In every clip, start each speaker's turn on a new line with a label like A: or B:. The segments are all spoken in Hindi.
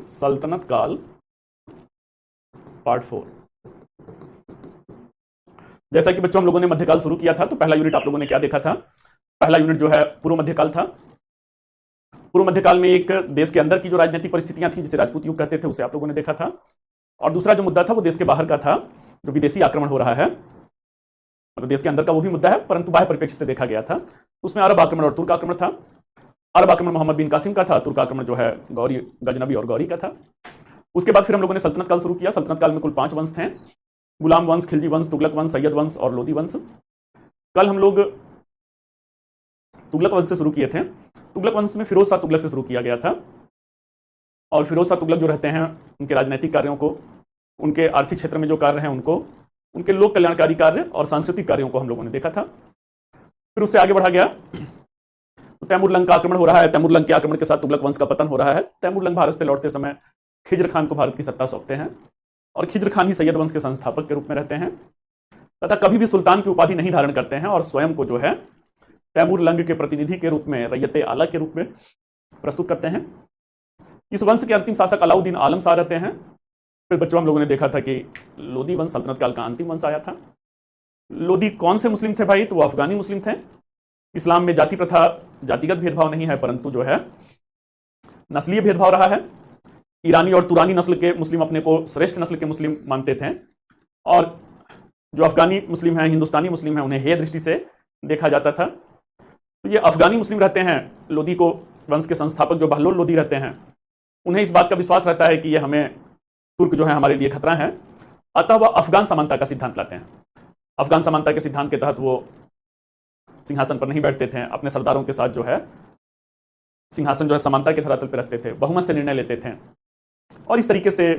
A: सल्तनत काल पार्ट 4। जैसा कि बच्चों हम लोगों ने मध्यकाल शुरू किया था, तो पहला यूनिट आप लोगों ने क्या देखा था? पहला यूनिट जो है पूर्व मध्यकाल था। पूर्व मध्यकाल में एक देश के अंदर की जो राजनीतिक परिस्थितियां थी, जिसे राजपूत युग कहते थे, उसे आप लोगों ने देखा था। और दूसरा जो मुद्दा था वो देश के बाहर का था, जो विदेशी आक्रमण हो रहा है। मतलब देश के अंदर का वो भी मुद्दा है, परंतु बाह्य परिप्रेक्ष्य से देखा गया था। उसमें अरब आक्रमण और तुर्क आक्रमण था। अरब आक्रमण मोहम्मद बिन कासिम का था, तुर्क आक्रमण जो है गौरी, गजनबी और गौरी का था। उसके बाद फिर हम लोगों ने सल्तनत काल शुरू किया। सल्तनत काल में कुल 5 वंश थे: गुलाम वंश, खिलजी वंश, तुगलक वंश, सैयद वंश और लोदी वंश। कल हम लोग तुगलक वंश से शुरू किए थे। तुगलक वंश में फिरोज शाह तुगलक से शुरू किया गया था। और फिरोज शाह तुगलक जो रहते हैं, उनके राजनीतिक कार्यों को, उनके आर्थिक क्षेत्र में जो कार्य हैं उनको, उनके लोक कल्याणकारी कार्य और सांस्कृतिक कार्यों को हम लोगों ने देखा था। फिर उससे आगे बढ़ा गया तो तैमूर लंग का आक्रमण हो रहा है। तैमूर लंग के आक्रमण के साथ तुगलक वंश का पतन हो रहा है। तैमूर लंग भारत से लौटते समय खिज्र खान को भारत की सत्ता सौंपते हैं और खिज्र खान ही सैयद वंश के संस्थापक के रूप में रहते हैं तथा कभी भी सुल्तान की उपाधि नहीं धारण करते हैं और स्वयं को जो है तैमूर लंग के प्रतिनिधि के रूप में, रैयत आला के रूप में प्रस्तुत करते हैं। इस वंश के अंतिम शासक अलाउद्दीन आलम शाह रहते हैं। फिर बच्चों हम लोगों ने देखा था कि लोदी वंश सल्तनत काल का अंतिम वंश आया था। लोदी कौन से मुस्लिम थे भाई? तो वो अफगानी मुस्लिम थे। इस्लाम में जाति प्रथा, जातिगत भेदभाव नहीं है, परंतु जो है नस्लीय भेदभाव रहा है। ईरानी और तुरानी नस्ल के मुस्लिम अपने को श्रेष्ठ नस्ल के मुस्लिम मानते थे और जो अफगानी मुस्लिम हैं, हिंदुस्तानी मुस्लिम हैं, उन्हें हेय दृष्टि से देखा जाता था। तो ये अफगानी मुस्लिम रहते हैं। लोदी को वंश के संस्थापक जो बहलोल लोदी रहते हैं, उन्हें इस बात का विश्वास रहता है कि ये हमें तुर्क जो है हमारे लिए खतरा है, अतः वह अफगान समानता का सिद्धांत लाते हैं। अफगान समानता के सिद्धांत के तहत वो सिंहासन पर नहीं बैठते थे, अपने सरदारों के साथ जो है सिंहासन जो है समानता के धरातल पर रखते थे, बहुमत से निर्णय लेते थे और इस तरीके से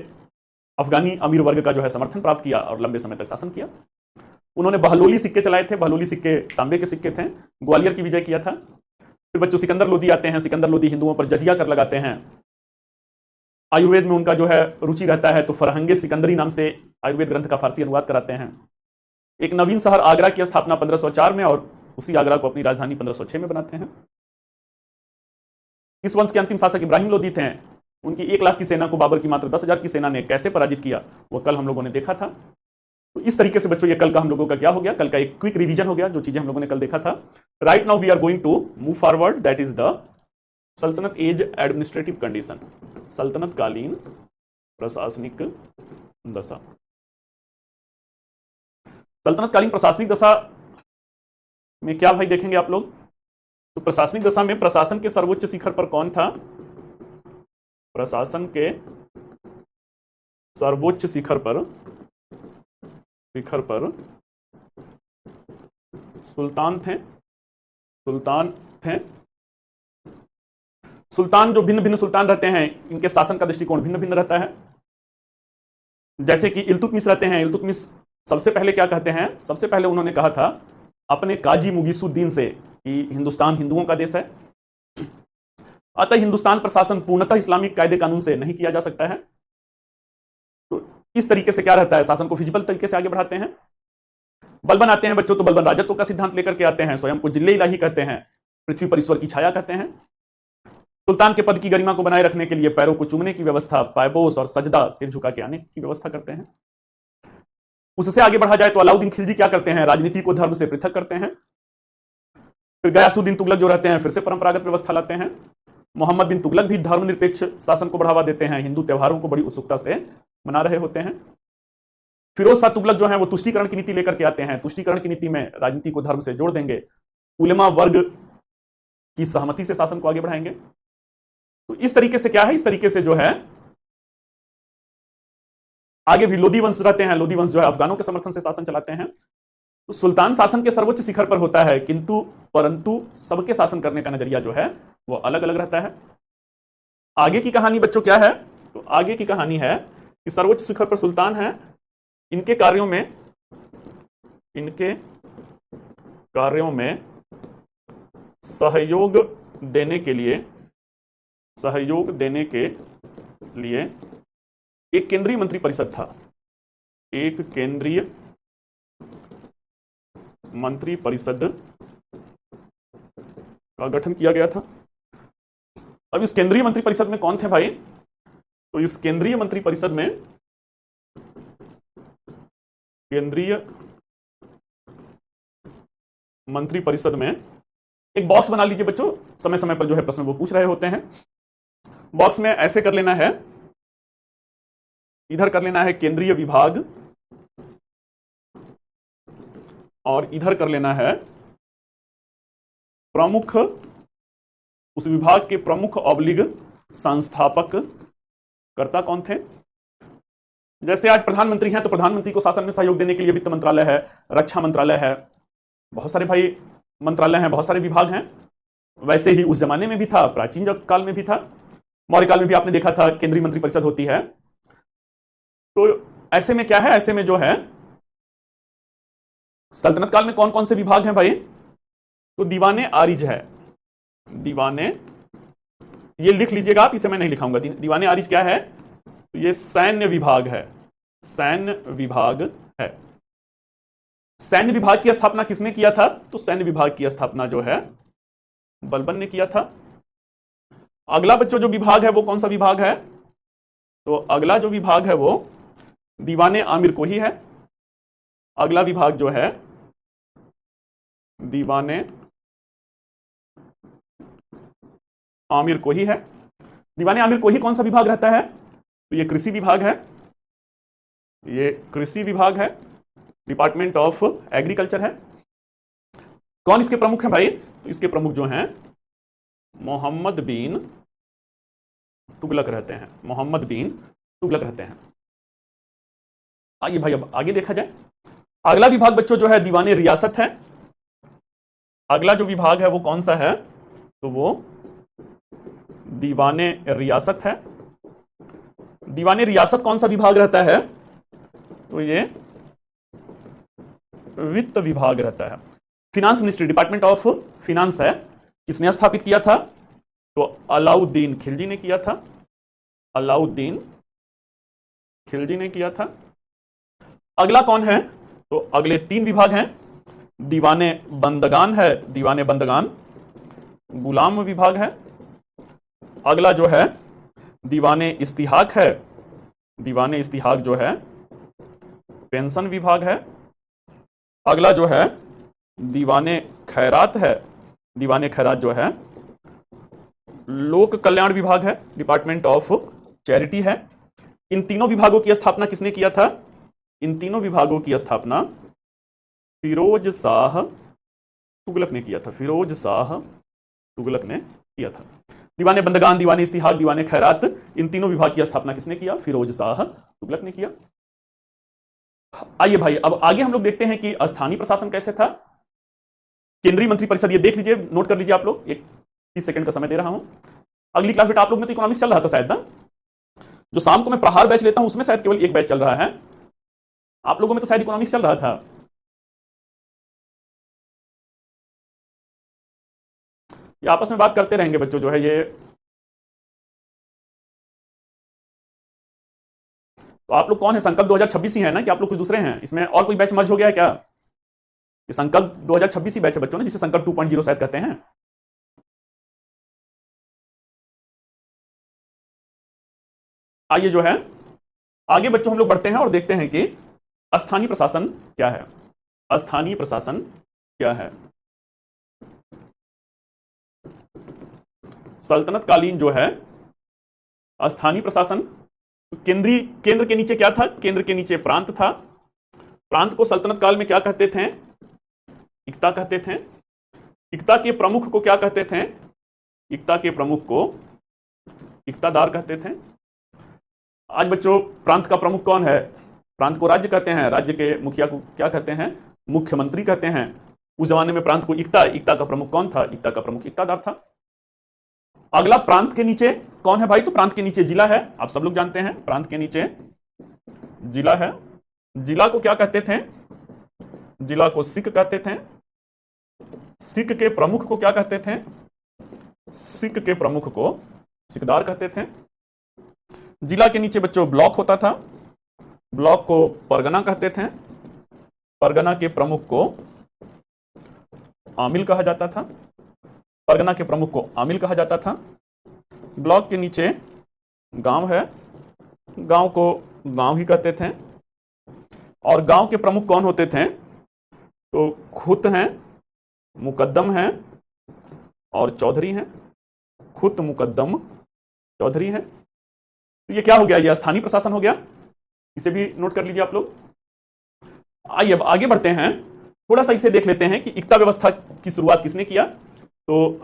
A: अफगानी अमीर वर्ग का जो है समर्थन प्राप्त किया और लंबे समय तक शासन किया। उन्होंने बहलोली सिक्के चलाए थे। बहलोली सिक्के तांबे के सिक्के थे। ग्वालियर की विजय किया था। फिर बच्चों सिकंदर लोदी आते हैं। सिकंदर लोदी हिंदुओं पर जजिया कर लगाते हैं। आयुर्वेद में उनका जो है रुचि रहता है, तो फरहंगे सिकंदरी नाम से आयुर्वेद ग्रंथ का फारसी अनुवाद कराते हैं। एक नवीन शहर आगरा की स्थापना 1504 में और उसी आगरा को अपनी राजधानी 1506 में बनाते हैं। इस वंश के अंतिम शासक इब्राहिम लोदी थे। उनकी 1 लाख की सेना को बाबर की मात्र 10,000 की सेना ने कैसे पराजित किया, वो कल हम लोगों ने देखा था। तो इस तरीके से बच्चों ये कल का हम लोगों का क्या हो गया, कल का एक क्विक रिवीजन हो गया, जो चीजें हम लोगों ने कल देखा था। Right now we are going to move forward, that is the सल्तनत एज एडमिनिस्ट्रेटिव कंडीशन, सल्तनत कालीन प्रशासनिक दशा। सल्तनत कालीन प्रशासनिक दशा में क्या भाई देखेंगे आप लोग? तो प्रशासनिक दशा में प्रशासन के सर्वोच्च शिखर पर कौन था? प्रशासन के सर्वोच्च शिखर पर सुल्तान थे। सुल्तान जो भिन्न भिन्न सुल्तान रहते हैं, इनके शासन का दृष्टिकोण भिन्न भिन्न रहता है। जैसे कि इल्तुतमिश रहते हैं। इल्तुतमिश सबसे पहले क्या कहते हैं? सबसे पहले उन्होंने कहा था अपने काजी मुगीसुद्दीन से कि हिंदुस्तान हिंदुओं का देश है, अतः हिंदुस्तान प्रशासन पूर्णतः इस्लामिक कायदे कानून से नहीं किया जा सकता है। तो इस तरीके से क्या रहता है, शासन को फिजिबल तरीके से आगे बढ़ाते हैं। बलबन आते हैं बच्चों, तो बलबन राजत्व का सिद्धांत लेकर के आते हैं। स्वयं को जिल्ले इलाही कहते हैं, पृथ्वी पर ईश्वर की छाया कहते हैं। सुल्तान के पद की गरिमा को बनाए रखने के लिए पैरों को चूमने की व्यवस्था, पायपोस और सजदा, सिर झुका के आने की व्यवस्था करते हैं। उससे आगे बढ़ा जाए तो अलाउद्दीन खिलजी क्या करते हैं? राजनीति को धर्म से पृथक करते हैं। फिर गयासुद्दीन तुगलक जो रहते हैं, फिर से परंपरागत व्यवस्था लाते हैं। मोहम्मद बिन तुगलक भी धर्मनिरपेक्ष शासन को बढ़ावा देते हैं। हिंदू त्योहारों को बड़ी उत्सुकता से मना रहे होते हैं। फिरोज शाह तुगलक जो है वो तुष्टीकरण की नीति लेकर के आते हैं। तुष्टीकरण की नीति में राजनीति को धर्म से जोड़ देंगे, उलेमा वर्ग की सहमति से शासन को आगे बढ़ाएंगे। तो इस तरीके से क्या है, इस तरीके से जो है आगे भी लोदी वंश रहते हैं। लोदी वंश जो है अफगानों के समर्थन से शासन चलाते हैं। तो सुल्तान शासन के सर्वोच्च शिखर पर होता है, परंतु सबके शासन करने का नजरिया जो है वो अलग अलग रहता है। आगे की कहानी बच्चों क्या है? तो आगे की कहानी है कि सर्वोच्च शिखर पर सुल्तान है। इनके कार्यों में सहयोग देने के लिए एक केंद्रीय मंत्री परिषद था। एक केंद्रीय मंत्री परिषद का गठन किया गया था। अब इस केंद्रीय मंत्री परिषद में कौन थे भाई? तो इस केंद्रीय मंत्रिपरिषद में, केंद्रीय मंत्रिपरिषद में एक बॉक्स बना लीजिए बच्चों, समय समय पर जो है प्रश्न वो पूछ रहे होते हैं। बॉक्स में ऐसे कर लेना है, इधर कर लेना है केंद्रीय विभाग और इधर कर लेना है प्रमुख, उस विभाग के प्रमुख ऑब्लिग संस्थापक कर्ता कौन थे। जैसे आज प्रधानमंत्री हैं तो प्रधानमंत्री को शासन में सहयोग देने के लिए वित्त मंत्रालय है, रक्षा मंत्रालय है, बहुत सारे भाई मंत्रालय हैं, बहुत सारे विभाग हैं। वैसे ही उस जमाने में भी था, प्राचीन काल में भी था, मौर्य काल में भी आपने देखा था केंद्रीय मंत्रिपरिषद होती है। तो ऐसे में क्या है, ऐसे में जो है सल्तनत काल में कौन कौन से विभाग हैं भाई, तो दीवाने आरिज है, दीवाने, ये लिख लीजिएगा आप, इसे मैं नहीं लिखाऊंगा। दीवाने आरिज क्या है, तो ये सैन्य विभाग है, सैन्य विभाग है। सैन्य विभाग की स्थापना किसने किया था, तो सैन्य विभाग की स्थापना जो है बलबन ने किया था। अगला बच्चों जो विभाग है वो कौन सा विभाग है, तो अगला जो विभाग है वो दीवाने आमिर को ही है। अगला विभाग जो है दीवाने आमिर को ही है। दीवाने आमिर को ही कौन सा विभाग रहता है, तो ये कृषि विभाग है, ये कृषि विभाग है, डिपार्टमेंट ऑफ एग्रीकल्चर है। कौन इसके प्रमुख हैं भाई, तो इसके प्रमुख जो हैं मोहम्मद बिन तुगलक रहते हैं, मोहम्मद बिन तुगलक रहते हैं। आइए भाई अब आगे देखा जाए। अगला विभाग बच्चों जो है दीवाने रियासत है। अगला जो विभाग है वो कौन सा है, तो वो दीवाने रियासत है। दीवाने रियासत कौन सा विभाग रहता है, तो ये वित्त विभाग रहता है। Finance ministry, department of finance है, किसने स्थापित किया था, तो अलाउद्दीन खिलजी ने किया था, अलाउद्दीन खिलजी ने किया था। अगला कौन है, तो अगले 3 विभाग हैं, दीवाने बंदगान है, दीवाने बंदगान गुलाम विभाग है। अगला जो है दीवाने इस्तिहाक है, दीवाने इस्तिहाक जो है पेंशन विभाग है। अगला जो है दीवाने खैरात है, दीवाने खैरात जो है लोक कल्याण विभाग है, डिपार्टमेंट ऑफ चैरिटी है। इन तीनों विभागों की स्थापना किसने किया था, इन तीनों विभागों की स्थापना फिरोज शाह तुगलक ने किया था, फिरोज शाह तुगलक ने किया था। दीवाने बंदगान, दीवाने इस्तिहाक, दीवाने खैरात, इन तीनों विभाग की स्थापना किसने किया, फिरोज शाह तुगलक ने किया। आइए भाई अब आगे हम लोग देखते हैं कि स्थानीय प्रशासन कैसे था। केंद्रीय मंत्रिपरिषद, ये देख लीजिए, नोट कर लीजिए आप लोग, एक 30 सेकंड का समय दे रहा हूं। अगली क्लास बेटा आप लोग में तो इकोनॉमिक्स चल रहा था शायद ना, जो शाम को मैं प्रहार बैच लेता हूं उसमें शायद केवल एक बैच चल रहा है, आप लोगों में तो शायद इकोनॉमिक्स चल रहा था। ये आपस में बात करते रहेंगे बच्चों जो है ये, तो आप लोग कौन है, संकल्प 2026 ही है ना, कि आप लोग कुछ दूसरे हैं, इसमें और कोई बैच मर्ज हो गया है क्या, ये संकल्प 2026 ही बैच है बच्चों ने, जिसे संकल्प 2.0 शायद कहते हैं। आइए जो है आगे बच्चों हम लोग बढ़ते हैं और देखते हैं कि स्थानीय प्रशासन क्या है, स्थानीय प्रशासन क्या है। सल्तनत कालीन जो है स्थानीय प्रशासन, केंद्र के नीचे क्या था, केंद्र के नीचे प्रांत था। प्रांत को सल्तनत काल में क्या कहते थे, इक्ता कहते थे। इक्ता के प्रमुख को क्या कहते थे, इक्ता के प्रमुख को इक्तादार कहते थे। आज बच्चों प्रांत का प्रमुख कौन है, प्रांत को राज्य कहते हैं, राज्य के मुखिया को क्या कहते हैं, मुख्यमंत्री कहते हैं। उस जमाने में प्रांत को इक्ता का प्रमुख कौन था, इक्ता का प्रमुख इक्तादार था। अगला प्रांत के नीचे कौन है भाई, तो प्रांत के नीचे जिला है, आप सब लोग जानते हैं प्रांत के नीचे जिला है। जिला को क्या कहते थे, जिला को सिक कहते थे। सिक के प्रमुख को क्या कहते थे, सिक के प्रमुख को सिकदार कहते थे। जिला के नीचे बच्चों ब्लॉक होता था, ब्लॉक को परगना कहते थे। परगना के प्रमुख को आमिल कहा जाता था, परगना के प्रमुख को आमिल कहा जाता था। ब्लॉक के नीचे गांव है, गांव को गांव ही कहते थे। और गांव के प्रमुख कौन होते थे? तो खुत हैं, मुकद्दम हैं और चौधरी हैं। खुत, मुकद्दम, चौधरी हैं। तो ये क्या हो गया? ये स्थानीय प्रशासन हो गया। इसे भी नोट कर लीजिए आप लोग। आइए अब आगे बढ़ते हैं, थोड़ा सा इसे देख लेते हैं कि इक्ता व्यवस्था की शुरुआत किसने किया। तो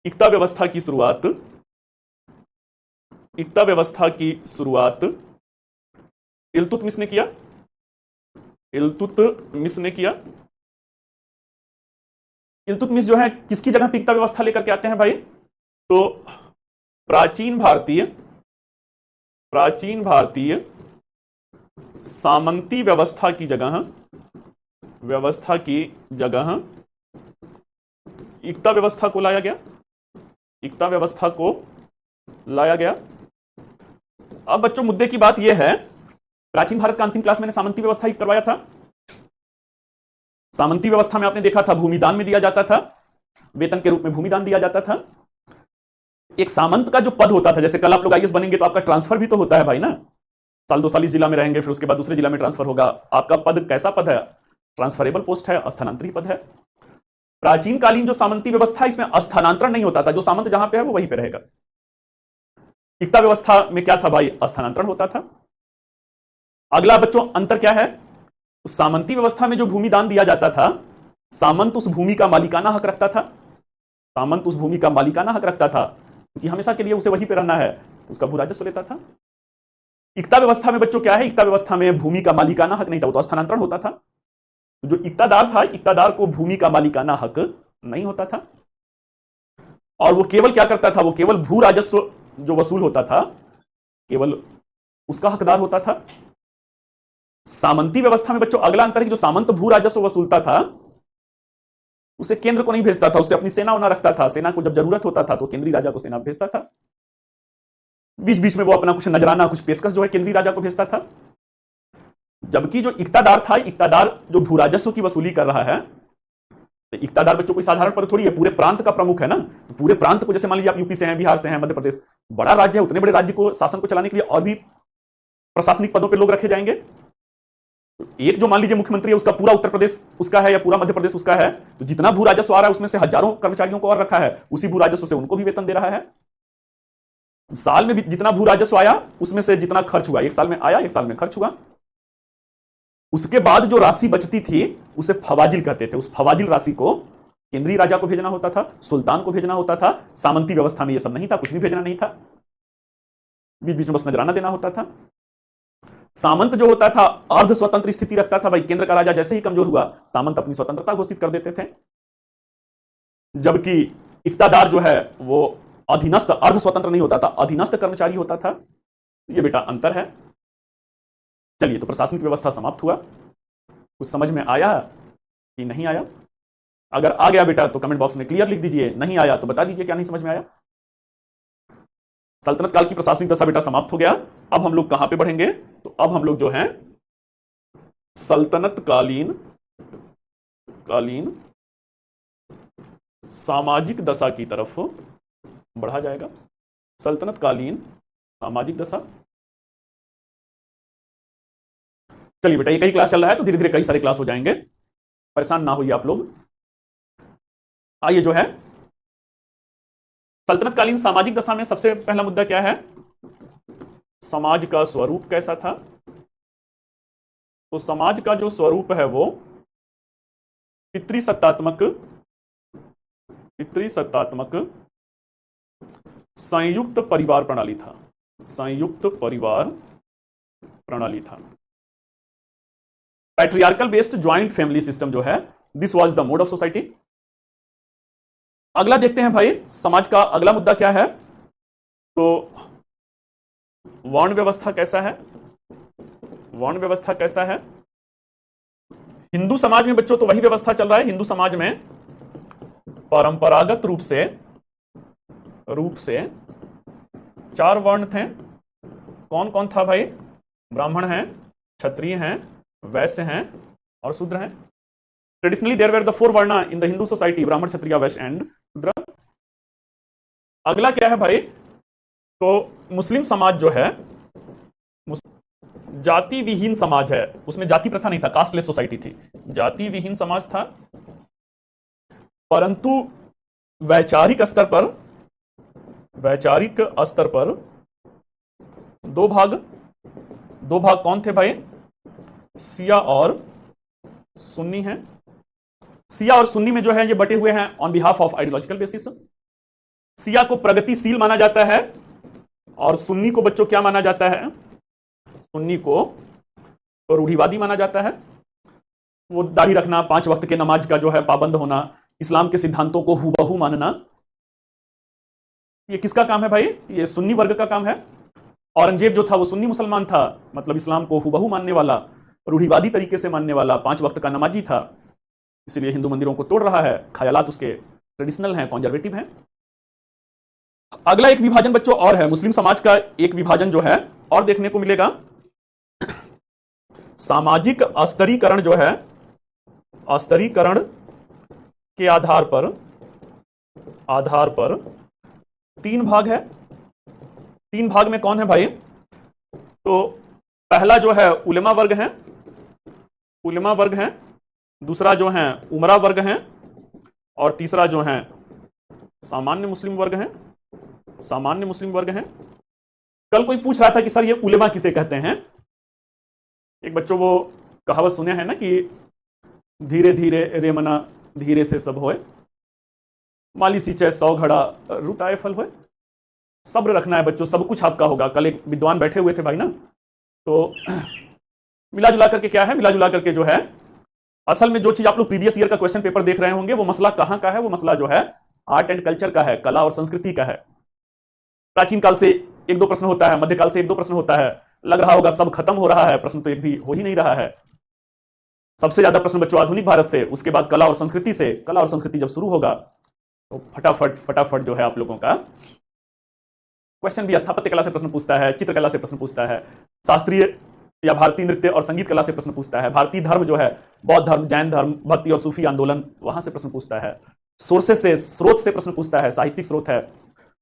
A: इक्ता व्यवस्था की शुरुआत इल्तुतमिश ने किया। इल्तुतमिश ने किया। इल्तुतमिश जो है किसकी जगह पे इक्ता व्यवस्था लेकर के आते हैं भाई? तो प्राचीन भारतीय सामंती व्यवस्था की जगह इक्ता व्यवस्था को लाया गया। अब बच्चों मुद्दे की बात यह है, प्राचीन भारत का अंतिम क्लास मैंने सामंती व्यवस्था ही करवाया था। सामंती व्यवस्था में आपने देखा था भूमिदान में दिया जाता था, वेतन के रूप में भूमिदान दिया जाता था। एक सामंत का जो पद होता था, जैसे कल आप लोग आईएएस बनेंगे तो आपका ट्रांसफर भी तो होता है भाई ना। साल 2 साल इस जिला में रहेंगे, फिर उसके बाद दूसरे जिला में ट्रांसफर होगा। आपका पद कैसा पद है? ट्रांसफरेबल पोस्ट है, स्थानांतरित पद है। प्राचीन कालीन जो सामंती व्यवस्था, इसमें स्थानांतरण नहीं होता था। जो सामंत जहां पे है वो वहीं पे रहेगा। इक्ता व्यवस्था में क्या था भाई? स्थानांतरण होता था। अगला बच्चों अंतर क्या है? उस सामंती व्यवस्था में जो भूमि दान दिया जाता था, सामंत उस भूमि का मालिकाना हक रखता था। क्योंकि हमेशा के लिए उसे वहीं पे रहना है, तो उसका भू राजस्व लेता था। इक्ता व्यवस्था में बच्चों क्या है? इक्ता व्यवस्था में भूमि का मालिकाना हक नहीं था, वो तो स्थानांतरण होता था। जो इक्तादार था, इक्तादार को भूमि का मालिकाना हक नहीं होता था। और वो केवल क्या करता था? वो केवल भू राजस्व जो वसूल होता था, केवल उसका हकदार होता था। सामंती व्यवस्था में बच्चों अगला अंतर है कि जो सामंत भू राजस्व वसूलता था, उसे केंद्र को नहीं भेजता था, उससे अपनी सेना होना रखता था। सेना को जब जरूरत होता था तो केंद्रीय राजा को सेना भेजता था। बीच बीच में वो अपना कुछ नजराना, कुछ पेशकश जो है केंद्रीय राजा को भेजता था। जबकि जो इक्तादार था, इक्तादार जो भू राजस्व की वसूली कर रहा है, तो इक्तादार बच्चों कोई साधारण पद थोड़ी है, पूरे प्रांत का प्रमुख है ना। तो पूरे प्रांत को, जैसे मान लीजिए आप यूपी से हैं, बिहार से हैं, मध्य प्रदेश, बड़ा राज्य है, उतने बड़े राज्य को शासन को चलाने के लिए और भी प्रशासनिक पदों पे लोग रखे जाएंगे। तो एक जो मान लीजिए मुख्यमंत्री है, उसका पूरा उत्तर प्रदेश उसका है या पूरा मध्य प्रदेश उसका है, तो जितना भू राजस्व आ रहा है उसमें से हजारों कर्मचारियों को और रखा है, उसी भू राजस्व से उनको भी वेतन दे रहा है। साल में भी जितना भू राजस्व आया उसमें से जितना खर्च हुआ, एक साल में आया एक साल में खर्च हुआ, उसके बाद जो राशि बचती थी उसे फवाजिल कहते थे। उस फवाजिल राशि को केंद्रीय राजा को भेजना होता था, सुल्तान को भेजना होता था। सामंती व्यवस्था में यह सब नहीं था, कुछ भी भेजना नहीं था, बीच बीच में बस नजराना देना होता था। सामंत जो होता था अर्ध स्वतंत्र स्थिति रखता था भाई। केंद्र का राजा जैसे ही कमजोर हुआ, सामंत अपनी स्वतंत्रता घोषित कर देते थे। जबकि इक्तादार जो है वो अधीनस्थ, अर्ध स्वतंत्र नहीं होता था, अधीनस्थ कर्मचारी होता था। ये बेटा अंतर है। चलिए, तो प्रशासनिक व्यवस्था समाप्त हुआ। कुछ समझ में आया कि नहीं आया? अगर आ गया बेटा तो कमेंट बॉक्स में क्लियर लिख दीजिए, नहीं आया तो बता दीजिए क्या नहीं समझ में आया। सल्तनत काल की प्रशासनिक दशा बेटा समाप्त हो गया। अब हम लोग कहां पे बढ़ेंगे? तो अब हम लोग जो हैं सल्तनत कालीन सामाजिक दशा की तरफ बढ़ा जाएगा। सल्तनत कालीन सामाजिक दशा। चलिए बेटा, ये कई क्लास चल रहा है तो धीरे धीरे कई सारे क्लास हो जाएंगे, परेशान ना होइए आप लोग। आइए जो है सल्तनत कालीन सामाजिक दशा में सबसे पहला मुद्दा क्या है? समाज का स्वरूप कैसा था? तो समाज का जो स्वरूप है वो पितृसत्तात्मक संयुक्त परिवार प्रणाली था। संयुक्त परिवार प्रणाली था। Patriarchal based joint family system जो है, this was the mode of society. अगला देखते हैं भाई, समाज का अगला मुद्दा क्या है? तो वर्ण व्यवस्था कैसा है? वर्ण व्यवस्था कैसा है? हिंदू समाज में बच्चों तो वही व्यवस्था चल रहा है। हिंदू समाज में परंपरागत रूप से 4 वर्ण थे। कौन कौन था भाई? ब्राह्मण हैं, क्षत्रिय हैं, वैश्य हैं और शूद्र हैं। ट्रेडिशनली देयर वर द 4 वर्णा इन द हिंदू सोसाइटी, ब्राह्मण, क्षत्रिय, वैश्य एंड शूद्र। अगला क्या है भाई? तो मुस्लिम समाज जो है जाति विहीन समाज है, उसमें जाति प्रथा नहीं था, कास्टलेस सोसाइटी थी, जाति विहीन समाज था, परंतु वैचारिक स्तर पर, वैचारिक स्तर पर दो भाग, दो भाग कौन थे भाई? शिया और सुन्नी हैं। शिया और सुन्नी में जो है ये बटे हुए हैं on behalf of ideological basis. Shia को प्रगतिशील माना जाता है और सुन्नी को बच्चों क्या माना जाता है? सुन्नी को रूढ़िवादी माना जाता है। वो दाढ़ी रखना, 5 वक्त के नमाज का जो है पाबंद होना, इस्लाम के सिद्धांतों को हुबहू मानना, ये किसका काम है भाई? ये सुन्नी वर्ग का काम है। औरंगजेब जो था वो सुन्नी मुसलमान था, मतलब इस्लाम को हुबहू मानने वाला, रूढ़िवादी तरीके से मानने वाला, 5 वक्त का नमाजी था, इसलिए हिंदू मंदिरों को तोड़ रहा है, ख्यालात उसके ट्रेडिशनल हैं, कंजर्वेटिव हैं। अगला एक विभाजन बच्चों और है, मुस्लिम समाज का एक विभाजन जो है और देखने को मिलेगा। सामाजिक स्तरीकरण जो है, स्तरीकरण के आधार पर 3 भाग है। 3 भाग में कौन है भाई? तो पहला जो है उलेमा वर्ग है, उलेमा वर्ग है, दूसरा जो है उमरा वर्ग है, और तीसरा जो है सामान्य मुस्लिम वर्ग है, सामान्य मुस्लिम वर्ग है। कल कोई पूछ रहा था कि सर ये उलेमा किसे कहते हैं? एक बच्चों वो कहावत सुने हैं ना कि धीरे धीरे रेमना धीरे से सब होए, माली सींचे 100 घड़ा रुताए फल होए। सब्र रखना है बच्चों, सब कुछ आपका होगा। कल एक विद्वान बैठे हुए थे भाई ना, तो मिला जुला करके क्या है, मिला जुला करके जो है असल में जो चीज आप लोग प्रीवियस ईयर का क्वेश्चन पेपर देख रहे होंगे, वो मसला कहां का है? वो मसला जो है आर्ट एंड कल्चर का है, कला और संस्कृति का है। प्राचीन काल से 1-2 प्रश्न होता है, मध्यकाल से 1-2 प्रश्न होता है। लग रहा होगा सब खत्म हो रहा है, प्रश्न तो एक भी हो ही नहीं रहा है। सबसे ज्यादा प्रश्न बच्चों आधुनिक भारत से, उसके बाद कला और संस्कृति से। कला और संस्कृति जब शुरू होगा तो फटाफट फटाफट जो है आप लोगों का क्वेश्चन भी स्थापत्य कला से प्रश्न पूछता है, चित्रकला से प्रश्न पूछता है, शास्त्रीय या भारतीय नृत्य और संगीत कला से प्रश्न पूछता है, भारतीय धर्म जो है बौद्ध धर्म, जैन धर्म, भक्ति और सूफी आंदोलन, वहां से प्रश्न पूछता है। सोर्सेस से, स्रोत से प्रश्न पूछता है। साहित्यिक स्रोत है,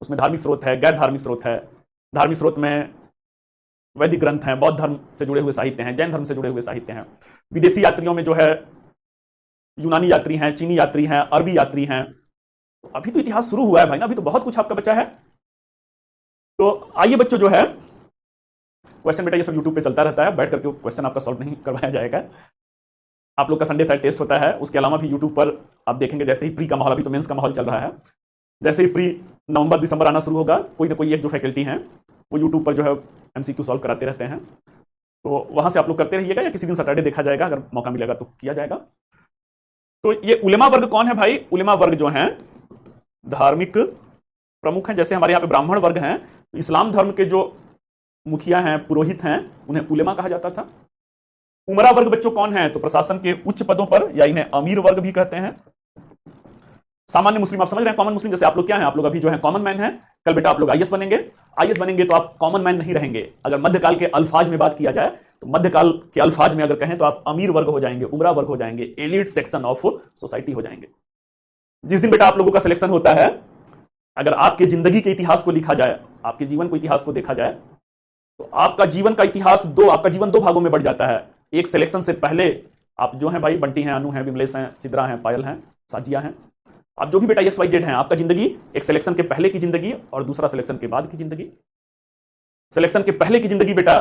A: उसमें धार्मिक स्रोत है, गैर धार्मिक स्रोत है। धार्मिक स्रोत में वैदिक ग्रंथ हैं, बौद्ध धर्म से जुड़े हुए साहित्य हैं, जैन धर्म से जुड़े हुए साहित्य हैं। विदेशी यात्रियों में जो है यूनानी यात्री हैं, चीनी यात्री हैं, अरबी यात्री हैं। अभी तो इतिहास शुरू हुआ है भाई ना, अभी तो बहुत कुछ आपका बचा है। तो आइए बच्चों जो है क्वेश्चन बेटा ये सब यूट्यूब पे चलता रहता है, बैठ करके क्वेश्चन आपका सॉल्व नहीं करवाया जाएगा। आप लोग का संडे साइड टेस्ट होता है, उसके अलावा भी यूट्यूब पर आप देखेंगे जैसे ही प्री का माहौल, अभी तो मेंस का माहौल चल रहा है, जैसे ही प्री नवंबर दिसंबर आना शुरू होगा, कोई ना कोई एक जो फैकल्टी हैं वो यूट्यूब पर जो है एमसीक्यू सॉल्व कराते रहते हैं। तो वहां से आप लोग करते रहिएगा, या किसी दिन सैटरडे देखा जाएगा, अगर मौका मिलेगा तो किया जाएगा। तो ये उलेमा वर्ग कौन है भाई? उलेमा वर्ग जो है धार्मिक प्रमुख हैं। जैसे हमारे यहाँ पे ब्राह्मण वर्ग हैं, तो इस्लाम धर्म के जो मुखिया हैं, पुरोहित हैं, उन्हें उलेमा कहा जाता था। उमरा वर्ग बच्चों कौन है? तो प्रशासन के उच्च पदों पर, या इन्हें अमीर वर्ग भी कहते हैं। सामान्य मुस्लिम आप समझ रहे हैं, कॉमन मुस्लिम। जैसे आप लोग क्या हैं, आप लोग अभी जो है कॉमन मैन हैं, कल बेटा आप लोग आईएएस बनेंगे। आईएएस बनेंगे तो आप कॉमन मैन नहीं रहेंगे। अगर मध्यकाल के अल्फाज में बात किया जाए तो मध्यकाल के अल्फाज में अगर कहें तो आप अमीर वर्ग हो जाएंगे, उमरा वर्ग हो जाएंगे, एलिट सेक्शन ऑफ सोसाइटी हो जाएंगे। जिस दिन बेटा आप लोगों का सिलेक्शन होता है, अगर आपके जिंदगी के इतिहास को लिखा जाए, आपके जीवन को इतिहास को देखा जाए, तो आपका जीवन का इतिहास आपका जीवन 2 भागों में बढ़ जाता है। एक सिलेक्शन से पहले आप जो हैं भाई बंटी हैं, अनु हैं, विमलेश हैं, सिद्रा हैं, पायल हैं, साजिया हैं, आप जो भी बेटा XYZ हैं, आपका जिंदगी एक सिलेक्शन के पहले की जिंदगी और दूसरा सिलेक्शन के बाद की जिंदगी। सिलेक्शन के पहले की जिंदगी बेटा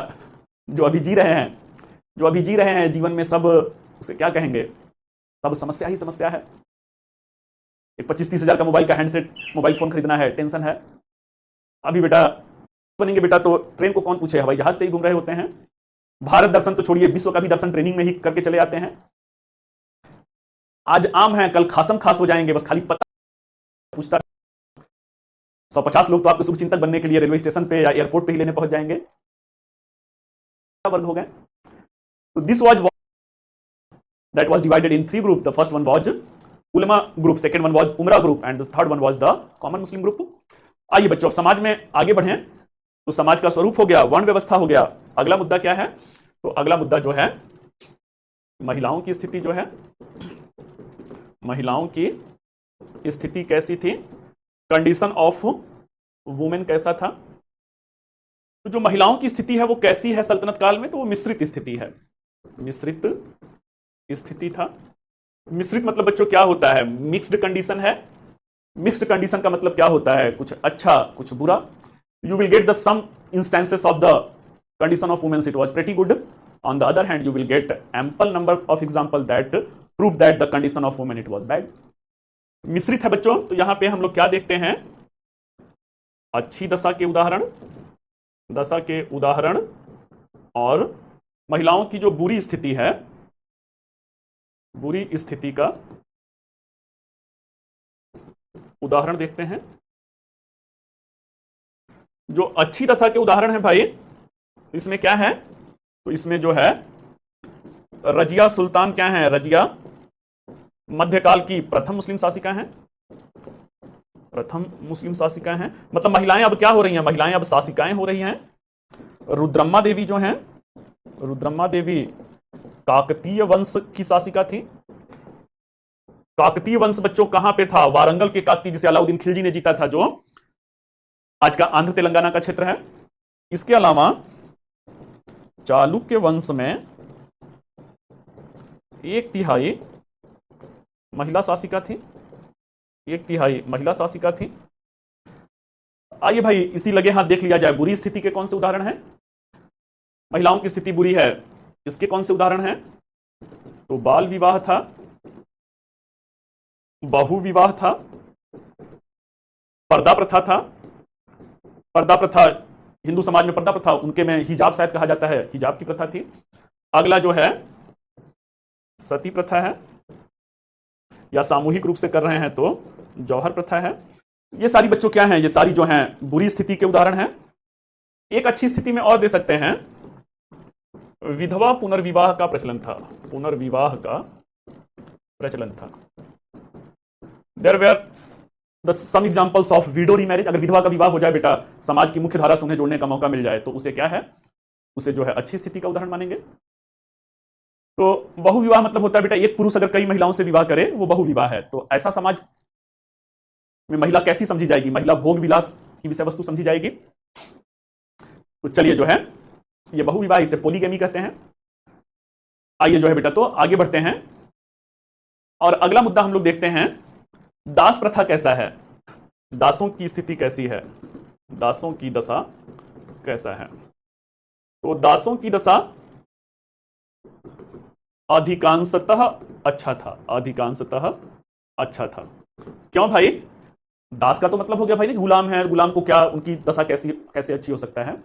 A: जो अभी जी रहे हैं, जो अभी जी रहे हैं जीवन में, सब उसे क्या कहेंगे, सब समस्या ही समस्या है। एक 25-30 हजार का मोबाइल का हैंडसेट, मोबाइल फोन खरीदना है, टेंशन है। अभी बेटा बनेंगे बेटा तो ट्रेन को कौन पूछे, हवाई जहाज से ही घूम रहे होते हैं। भारत दर्शन तो छोड़िए, विश्व का भी दर्शन ट्रेनिंग में ही करके चले आते हैं। आज आम है, कल खासम खास हो जाएंगे, बस खाली पता पूछता। 150 लोग तो आपके शुभ चिंतक बनने के लिए रेलवे स्टेशन पे या एयरपोर्ट पे ही लेने पहुंच जाएंगे। वर्ग हो गए। तो this was that was divided in 3 groups. The first one was ulama group, second one was umra group, and the third one was the common muslim group. आइए बच्चों अब समाज में आगे बढ़ें। तो समाज का स्वरूप हो गया, वर्ण व्यवस्था हो गया। अगला मुद्दा क्या है? तो अगला मुद्दा जो है महिलाओं की स्थिति जो है, महिलाओं की स्थिति कैसी थी, कंडीशन ऑफ वुमेन कैसा था। तो जो महिलाओं की स्थिति है वो कैसी है सल्तनत काल में, तो वो मिश्रित स्थिति है। मिश्रित स्थिति था। मिश्रित मतलब बच्चों क्या होता है, मिक्स्ड कंडीशन है। मिक्स्ड कंडीशन का मतलब क्या होता है, कुछ अच्छा कुछ बुरा। You will get the some instances of the condition of womens it was pretty good, on the other hand you will get ample number of example that prove that the condition of women it was bad. मिश्रित है बच्चों, तो यहां पे हम लोग क्या देखते हैं, अच्छी दशा के उदाहरण और महिलाओं की जो बुरी स्थिति है, बुरी स्थिति का उदाहरण देखते हैं। जो अच्छी दशा के उदाहरण है भाई, इसमें क्या है, तो इसमें जो है रजिया सुल्तान क्या है, रजिया मध्यकाल की प्रथम मुस्लिम शासिका हैं, प्रथम मुस्लिम शासिका हैं। मतलब महिलाएं अब क्या हो रही हैं, महिलाएं अब शासिकाएं हो रही हैं। रुद्रम्मा देवी जो हैं, रुद्रम्मा देवी काकतीय वंश की शासिका थी। काकतीय वंश बच्चों कहां पे था, वारंगल के काकतीय, जिसे अलाउद्दीन खिलजी ने जीता था, जो आज का आंध्र तेलंगाना का क्षेत्र है। इसके अलावा चालुक्य वंश में 1/3 महिला शासिका थी, 1/3 महिला शासिका थी। आइए भाई इसी लगे हाथ देख लिया जाए, बुरी स्थिति के कौन से उदाहरण हैं, महिलाओं की स्थिति बुरी है, इसके कौन से उदाहरण हैं, तो बाल विवाह था, बहु विवाह था, पर्दा प्रथा था। पर्दा प्रथा, हिंदू समाज में पर्दा प्रथा, उनके में हिजाब शायद कहा जाता है, हिजाब की प्रथा थी। अगला जो है सती प्रथा है, या सामूहिक रूप से कर रहे हैं तो जौहर प्रथा है। ये सारी बच्चों क्या हैं, ये सारी जो हैं बुरी स्थिति के उदाहरण हैं। एक अच्छी स्थिति में और दे सकते हैं, विधवा पुनर्विवाह का प्रचलन था, पुनर्विवाह का प्रचलन था। There were the some examples of widow remarriage. अगर विधवा का विवाह हो जाए बेटा, समाज की मुख्य धारा से उन्हें जोड़ने का मौका मिल जाए, तो उसे क्या है, उसे जो है अच्छी स्थिति का उदाहरण मानेंगे। तो बहु विवाह मतलब होता है बेटा, एक पुरुष अगर कई महिलाओं से विवाह करे वो बहु विवाह है। तो ऐसा समाज में महिला कैसी समझी जाएगी, महिला भोग विलास की विषय वस्तु समझी जाएगी। तो चलिए जो है ये बहु विवाह, इसे पोलीगेमी कहते हैं। आइए जो है बेटा तो आगे बढ़ते हैं, और अगला मुद्दा हम लोग देखते हैं, दास प्रथा कैसा है, दासों की स्थिति कैसी है, दासों की दशा कैसा है। तो दासों की दशा अधिकांशतः अच्छा था, अधिकांशतः अच्छा था। क्यों भाई, दास का तो मतलब हो गया भाई गुलाम है, गुलाम को क्या, उनकी दशा कैसे अच्छी हो सकता है।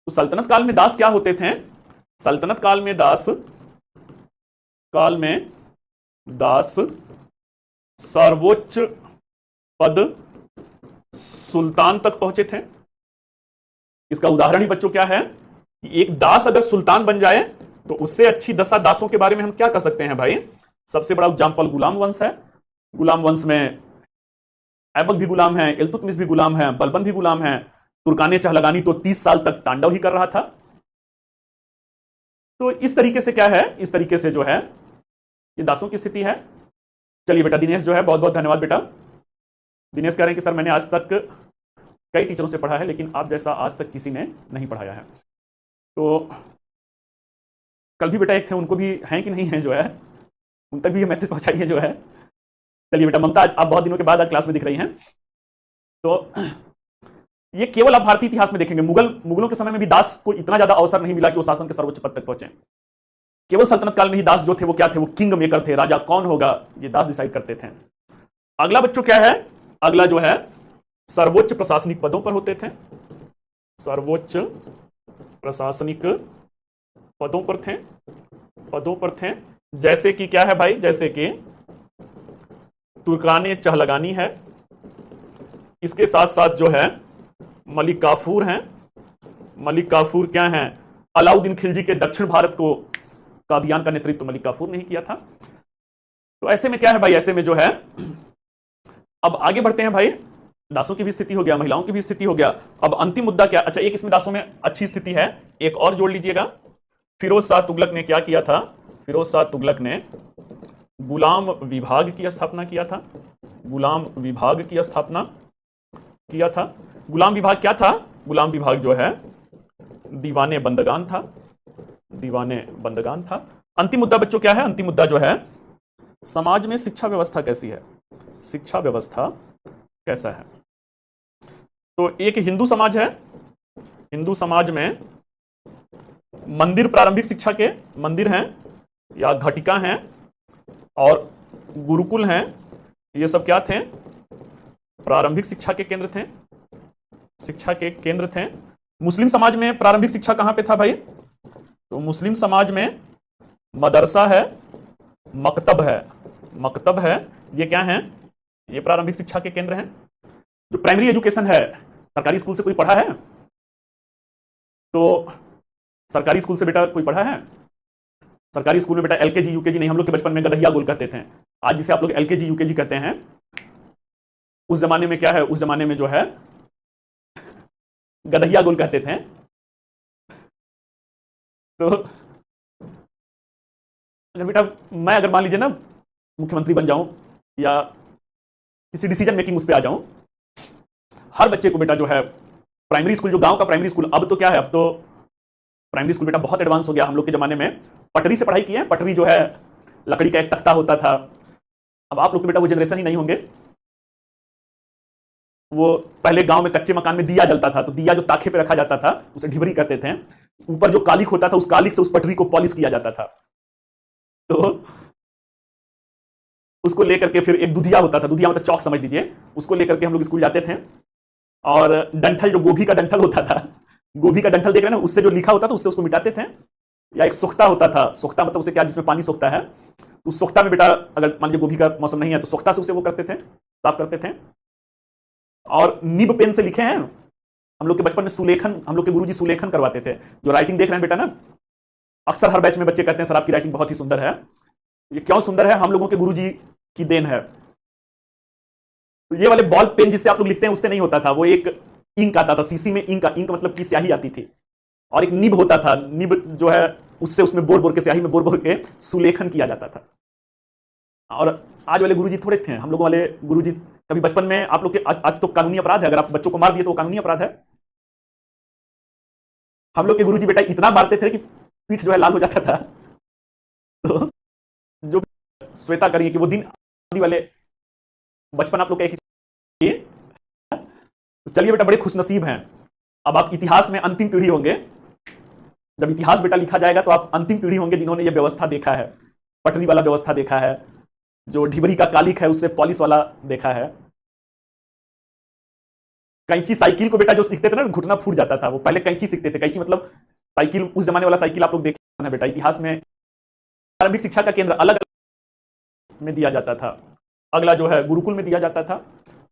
A: तो सल्तनत काल में दास क्या होते थे, सल्तनत काल में दास सर्वोच्च पद सुल्तान तक पहुंचे थे। इसका उदाहरण ही बच्चों क्या है कि एक दास अगर सुल्तान बन जाए तो उससे अच्छी दशा दासों के बारे में हम क्या कर सकते हैं भाई। सबसे बड़ा एग्जांपल गुलाम वंश है। गुलाम वंश में ऐबक भी गुलाम है, इल्तुतमिश भी गुलाम है, बलबन भी गुलाम है। तुर्काने चहलगानी तो 30 साल तक तांडव ही कर रहा था। तो इस तरीके से क्या है, इस तरीके से जो है ये दासों की स्थिति है। चलिए बेटा, दिनेश जो है, बहुत बहुत धन्यवाद बेटा। दिनेश कह रहे हैं कि सर मैंने आज तक कई टीचरों से पढ़ा है, लेकिन आप जैसा आज तक किसी ने नहीं पढ़ाया है। तो कल भी बेटा एक थे, उनको भी हैं कि नहीं है जो है, उन तक भी ये मैसेज पहुंचाइए जो है। चलिए बेटा, ममता आप बहुत दिनों के बाद आज क्लास में दिख रही हैं। तो ये केवल आप भारतीय इतिहास में देखेंगे, मुगलों के समय में भी दास को इतना ज्यादा अवसर नहीं मिला कि वो शासन के सर्वोच्च पद तक पहुंचे। केवल सल्तनत काल में ही दास जो थे वो क्या थे, वो किंग मेकर थे, राजा कौन होगा ये दास डिसाइड करते थे। अगला बच्चों क्या है, अगला जो है सर्वोच्च प्रशासनिक पदों पर होते थे, सर्वोच्च प्रशासनिक पदों पर थे। जैसे कि क्या है भाई, जैसे कि तुर्काने चहलगानी है, इसके साथ साथ जो है मलिक काफूर हैं। मलिक काफूर क्या हैं, अलाउद्दीन खिलजी के दक्षिण भारत का अभियान का नेतृत्व मलिक काफूर ने ही किया था। तो ऐसे में क्या है भाई, ऐसे में जो है अब आगे बढ़ते हैं भाई। दासों की भी स्थिति हो गया, महिलाओं की भी स्थिति हो गया। अब अंतिम मुद्दा क्या, अच्छा एक इसमें दासों में अच्छी स्थिति है, एक और जोड़ लीजिएगा। फिरोज शाह तुगलक ने क्या किया था, फिरोज शाह तुगलक ने गुलाम विभाग की स्थापना किया था, गुलाम विभाग की स्थापना किया था। गुलाम विभाग क्या था, गुलाम विभाग जो है दीवाने बंदगान था, दीवाने बंदगान था। अंतिम मुद्दा बच्चों क्या है? अंतिम मुद्दा जो है, समाज में शिक्षा व्यवस्था कैसी है, शिक्षा व्यवस्था कैसा है। तो एक हिंदू समाज है, हिंदू समाज में मंदिर प्रारंभिक शिक्षा के मंदिर हैं या घटिका हैं और गुरुकुल हैं, ये सब क्या थे? प्रारंभिक शिक्षा के केंद्र थे, शिक्षा के केंद्र थे। मुस्लिम समाज में प्रारंभिक शिक्षा कहां पे था भाई? तो मुस्लिम समाज में मदरसा है, मकतब है, मकतब है, ये क्या है? ये प्रारंभिक शिक्षा के केंद्र हैं। जो प्राइमरी एजुकेशन है, सरकारी स्कूल से कोई पढ़ा है? तो सरकारी स्कूल से बेटा कोई पढ़ा है? सरकारी स्कूल में बेटा एलकेजी यूकेजी नहीं, हम लोग के बचपन में गदहिया गोल कहते थे। आज जिसे आप लोग एलकेजी यूकेजी कहते हैं, उस जमाने में क्या है? उस जमाने में जो है गदहिया गोल कहते थे। तो अगर बेटा मैं अगर मान लीजिए ना मुख्यमंत्री बन जाऊं या किसी डिसीजन मेकिंग उस पर आ जाऊं, हर बच्चे को बेटा जो है प्राइमरी स्कूल, जो गांव का प्राइमरी स्कूल, अब तो क्या है, अब तो प्राइमरी स्कूल बेटा बहुत एडवांस हो गया। हम लोग के जमाने में पटरी से पढ़ाई की है, पटरी जो है लकड़ी का एक तख्ता होता था। अब आप लोग तो बेटा वो जनरेशन ही नहीं होंगे। वो पहले गांव में कच्चे मकान में दिया जलता था, तो दिया जो ताखे पे रखा जाता था उसे ढिबरी कहते थे। ऊपर जो कालिक होता था, उस कालिक से उस पटरी को पॉलिश किया जाता था। तो उसको लेकर के फिर एक दुधिया होता था, दुधिया मतलब चौक समझ लीजिए, उसको लेकर के हम लोग स्कूल जाते थे। और डंठल, जो गोभी का डंठल होता था, गोभी का डंठल देख रहे हैं ना, उससे जो लिखा होता था उससे उसको मिटाते थे। या एक सोख्ता होता था, सोख्ता मतलब उसे क्या, जिसमें पानी सोखता है, तो उस सोख्ता में बेटा अगर मान लीजिए गोभी का मौसम नहीं है तो सोख्ता से उसे वो करते थे, साफ करते थे। और निब पेन से लिखे हैं हम लोग के बचपन में, सुलेखन, हम लोग के गुरुजी सुलेखन करवाते थे। जो राइटिंग देख रहे हैं बेटा ना, अक्सर हर बैच में बच्चे कहते हैं सर आपकी राइटिंग बहुत ही सुंदर है। ये क्यों सुंदर है? हम लोगों के गुरुजी की देन है। तो ये वाले बॉल पेन जिससे आप लोग लिखते हैं उससे नहीं होता था, वो एक इंक आता था, सीसी में इंक, इंक मतलब की स्याही आती थी, और एक निब होता था, निब जो है उससे उसमें बोर बोर के, स्याही में बोर बोर के सुलेखन किया जाता था। और आज वाले गुरुजी थोड़े थे, हम लोगों वाले गुरुजी कभी बचपन में आप लोग के, आज तो कानूनी अपराध है, अगर आप बच्चों को मार दिए तो कानूनी अपराध है। हम लोग के गुरुजी बेटा इतना मारते थे कि पीठ जो है लाल हो जाता था। तो जो श्वेता करिए कि वो दिन वाले बचपन आप लोग का एक, तो चलिए बेटा बड़े खुशनसीब हैं। अब आप इतिहास में अंतिम पीढ़ी होंगे, जब इतिहास बेटा लिखा जाएगा तो आप अंतिम पीढ़ी होंगे जिन्होंने ये व्यवस्था देखा है, पटरी वाला व्यवस्था देखा है, जो ढिबरी का कालिक है उससे पॉलिश वाला देखा है। कैंची साइकिल को बेटा जो सीखते थे ना, घुटना फूट जाता था, वो पहले कैंची सीखते थे। कैंची मतलब साइकिल, उस जमाने वाला साइकिल आप लोग देखे हैं बेटा इतिहास में। प्रारंभिक शिक्षा का केंद्र अलग में दिया जाता था, अगला जो है गुरुकुल में दिया जाता था,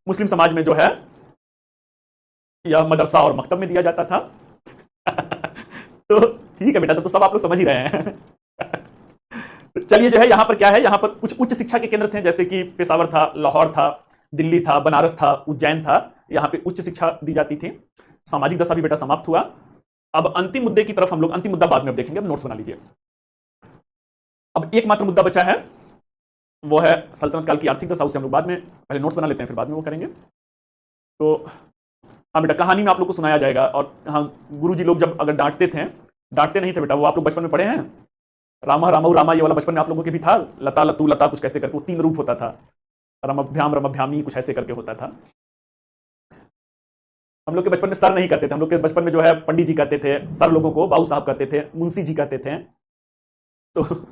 A: मुस्लिम समाज में जो है या मदरसा और मकतब में दिया जाता था। तो ठीक है बेटा, तो सब आप लोग समझ ही रहे हैं। तो चलिए जो है यहाँ पर क्या है, यहाँ पर कुछ उच्च शिक्षा के केंद्र थे, जैसे कि पेशावर था, लाहौर था, दिल्ली था, बनारस था, उज्जैन था, यहाँ पे उच्च शिक्षा दी जाती थी। सामाजिक दशा भी बेटा समाप्त हुआ। अब अंतिम मुद्दे की तरफ हम लोग, अंतिम मुद्दा बाद में अब देखेंगे, अब नोट्स बना लीजिए। अब एकमात्र मुद्दा बचा है, वो है सल्तनत काल की आर्थिक दशा, उसे हम लोग बाद में, पहले नोट्स बना लेते हैं फिर बाद में वो करेंगे। तो हाँ बेटा, कहानी में आप लोग को सुनाया जाएगा। और हाँ, गुरुजी लोग जब अगर डांटते थे, डांटते नहीं थे बेटा, वो आप लोग बचपन में पढ़े हैं, रामा रामऊ रामा, ये वाला बचपन में आप लोगों के भी था, लता लतू लता कुछ कैसे करके, वो 3 रूप होता था, रमभ्याम रमभ्यामी कुछ ऐसे करके होता था। हम लोग के बचपन में सर नहीं कहते थे, हम लोग के बचपन में जो है पंडित जी कहते थे, सर लोगों को बाबू साहब कहते थे, मुंशी जी कहते थे। तो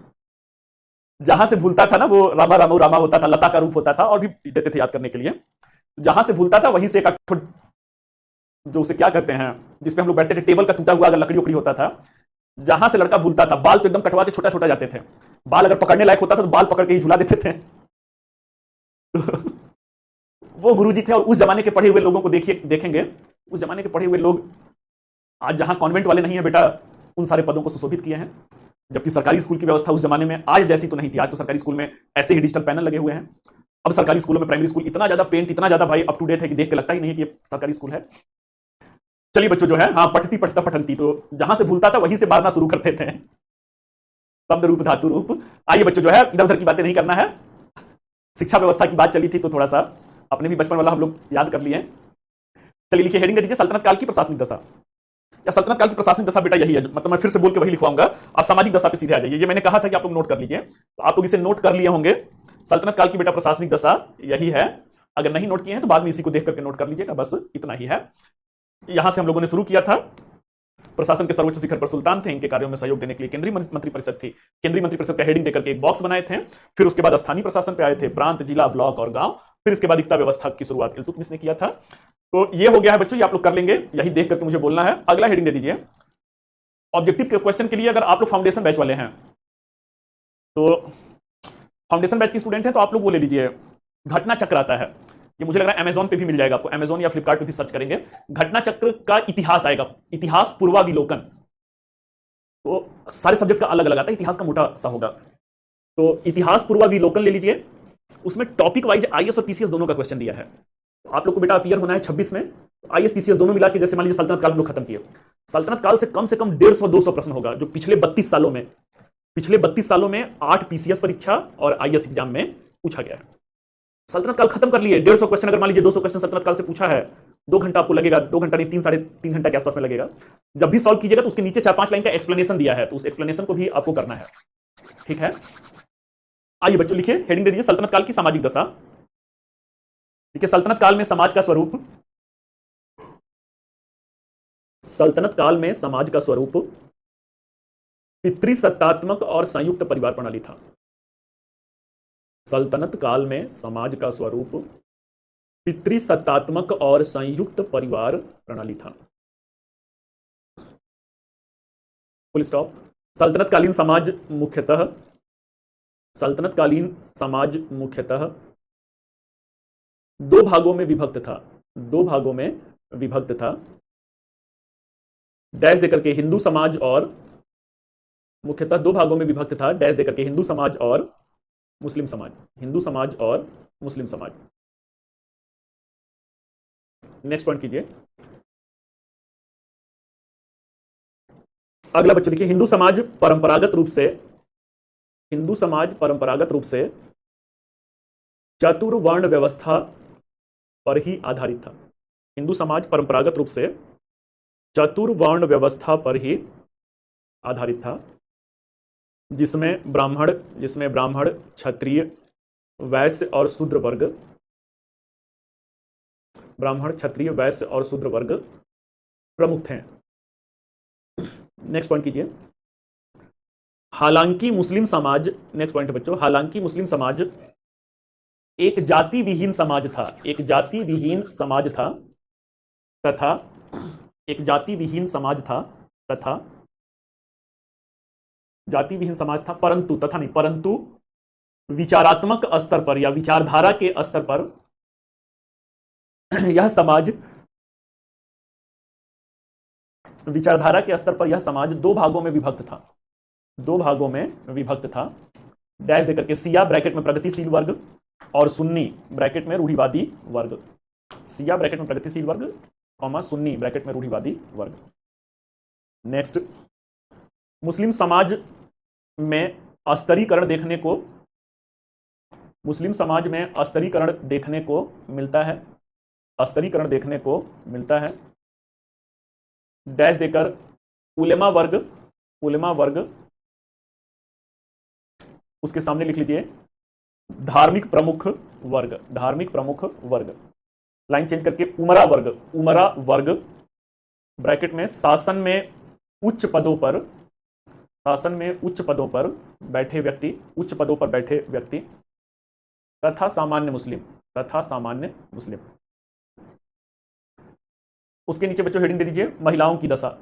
A: जहां से भूलता था ना, वो रामा रामऊ रामा होता था, लता का रूप होता था, और भी देते थे याद करने के लिए। जहां से भूलता था वहीं से एक जो उसे क्या कहते हैं, जिसपे हम लोग बैठते थे, टेबल का टूटा हुआ अगर लकड़ी उकड़ी होता था, जहां से लड़का भूलता था, बाल तो एकदम कटवा के छोटा छोटा जाते थे, बाल अगर पकड़ने लायक होता था तो बाल पकड़ के ही झुला देते थे। वो गुरुजी थे। और उस जमाने के पढ़े हुए लोगों को देखिए, देखेंगे उस जमाने के पढ़े हुए लोग आज जहां कॉन्वेंट वाले नहीं है बेटा, उन सारे पदों को सुशोभित किए हैं। जबकि सरकारी स्कूल की व्यवस्था उस जमाने में आज जैसी तो नहीं थी। आज तो सरकारी स्कूल में ऐसे ही डिजिटल पैनल लगे हुए हैं। अब सरकारी स्कूलों में, प्राइमरी स्कूल इतना ज्यादा पेंट, इतना ज्यादा भाई अप टू डेट है कि देख के लगता ही नहीं कि ये सरकारी स्कूल है। चलिए बच्चों जो है, हाँ, पठती पठता पठंती, तो जहां से भूलता था वहीं से मारना शुरू करते थे, शब्द रूप धातु रूप। आइए बच्चों जो है, इधर उधर की बातें नहीं करना है। शिक्षा व्यवस्था की बात चली थी तो थोड़ा सा अपने भी बचपन वाला हम लोग याद कर लिए। चलिए लिखिए, हेडिंग दे दीजिए, सल्तनत काल की प्रशासनिक दशा। या सल्तनत काल की प्रशासनिक दशा बेटा यही है, मतलब मैं फिर से बोल के वही लिखवाऊंगा, आप सामाजिक दशा पे सीधे आ जाइए। ये मैंने कहा था कि आप लोग नोट कर लीजिए, तो आप लोग इसे नोट कर लिए होंगे। सल्तनत काल की बेटा प्रशासनिक दशा यही है। अगर नहीं नोट किए हैं तो बाद में इसी को देख करके नोट कर लीजिएगा, बस इतना ही है। यहां से हम लोगों ने शुरू किया था। प्रशासन के सर्वोच्च शिखर पर सुल्तान थे, इनके कार्यों में सहयोग देने के लिए केंद्रीय मंत्रिपरिषद थी। केंद्रीय मंत्रिपरिषद का हेडिंग देकर के एक बॉक्स बनाए थे। फिर उसके बाद स्थानीय प्रशासन पे आए थे, प्रांत, जिला, ब्लॉक और गांव। फिर इसके बाद इक्ता व्यवस्था की शुरुआत इल्तुतमिश ने किया था। तो ये हो गया है बच्चों, ये आप लोग कर लेंगे, यही देख करके मुझे बोलना है। अगला हेडिंग दे दीजिए। ऑब्जेक्टिव के क्वेश्चन के लिए अगर आप लोग फाउंडेशन बैच वाले हैं, तो फाउंडेशन बैच के स्टूडेंट हैं तो आप लोग वो ले लीजिए, घटना चक्र आता है। ये मुझे लग रहा है अमेजोन पे भी मिल जाएगा आपको, अमेजोन या फ्लिपकार्ट पे भी सर्च करेंगे, घटना चक्र का इतिहास आएगा, इतिहास पूर्वाविलोकन। तो सारे सब्जेक्ट का अलग अलग आता है, इतिहास का मोटा सा होगा। तो इतिहास पूर्वाविलोकन ले लीजिए, उसमें टॉपिक वाइज आईएएस और पीसीएस दोनों का क्वेश्चन दिया है। तो आप लोग को बेटा अपीयर होना है 26 में, आईएएस पीसीएस दोनों मिला के, जैसे मान लीजिए सल्तनत काल हम लोग खत्म किए, सल्तनत काल से कम 150-200 प्रश्न होगा, जो पिछले 32 सालों में, पिछले 32 सालों में 8 पीसीएस परीक्षा और आईएएस एग्जाम में पूछा गया है। सल्तनत काल खत्म कर लिए, 150 क्वेश्चन, अगर मान लीजिए 200 क्वेश्चन सल्तनत काल से पूछा है, 2 घंटा आपको लगेगा, 2 घंटा नहीं, 3-3.5 घंटा के आसपास में लगेगा। जब भी सॉल्व कीजिएगा तो उसके नीचे 4-5 लाइन का एक्सप्लेनेशन दिया है, तो उस एक्सप्लेनेशन को भी आपको करना है, ठीक है। आइए बच्चों लिखिए, हेडिंग दे दीजिए सल्तनत काल की सामाजिक दशा। देखिए सल्तनत काल में समाज का स्वरूप, सल्तनत काल में समाज का स्वरूप पितृसत्तात्मक और संयुक्त परिवार प्रणाली था। सल्तनत काल में समाज का स्वरूप पितृसत्तात्मक और संयुक्त परिवार प्रणाली था। Full stop. सल्तनतकालीन समाज मुख्यतः, सल्तनतकालीन समाज मुख्यतः 2 भागों में विभक्त था, 2 भागों में विभक्त था। डैश देकर के हिंदू समाज और, मुख्यतः 2 भागों में विभक्त था, डैश देकर के हिंदू समाज और मुस्लिम समाज, हिंदू समाज और मुस्लिम समाज। नेक्स्ट पॉइंट कीजिए। अगला बच्चों देखिए, हिंदू समाज परंपरागत रूप से, हिंदू समाज परंपरागत रूप से चतुर्वर्ण व्यवस्था पर ही आधारित था। हिंदू समाज परंपरागत रूप से चतुर्वर्ण व्यवस्था पर ही आधारित था, जिसमें ब्राह्मण, क्षत्रिय, वैश्य और शूद्र वर्ग, ब्राह्मण, क्षत्रिय, वैश्य और शूद्र वर्ग प्रमुख थे। नेक्स्ट पॉइंट कीजिए। हालांकि मुस्लिम समाज, नेक्स्ट पॉइंट बच्चों, हालांकि मुस्लिम समाज एक जाति विहीन समाज था, एक जाति विहीन समाज था तथा, एक जाति विहीन समाज था तथा, जाति विहीन समाज था, परंतु, तथा नहीं, परंतु विचारात्मक स्तर पर या विचारधारा के स्तर पर यह समाज, विचारधारा के स्तर पर यह समाज 2 भागों में विभक्त था, 2 भागों में विभक्त था। डैश देकर के सिया ब्रैकेट में प्रगतिशील वर्ग और सुन्नी ब्रैकेट में रूढ़िवादी वर्ग, सिया ब्रैकेट में प्रगतिशील वर्ग, कॉमा सुन्नी ब्रैकेट में रूढ़िवादी वर्ग। नेक्स्ट, मुस्लिम समाज में अस्तरीकरण देखने को, मुस्लिम समाज में अस्तरीकरण देखने को मिलता है, अस्तरीकरण देखने को मिलता है। डैश देकर उलेमा वर्ग, उलेमा वर्ग, उसके सामने लिख लीजिए धार्मिक प्रमुख वर्ग, धार्मिक प्रमुख वर्ग, लाइन चेंज करके उमरा वर्ग, उमरा वर्ग ब्रैकेट में शासन में उच्च पदों पर, शासन में उच्च पदों पर बैठे व्यक्ति, उच्च पदों पर बैठे व्यक्ति तथा सामान्य मुस्लिम, तथा सामान्य मुस्लिम। उसके नीचे बच्चों हेडिंग दे दीजिए महिलाओं की दशा।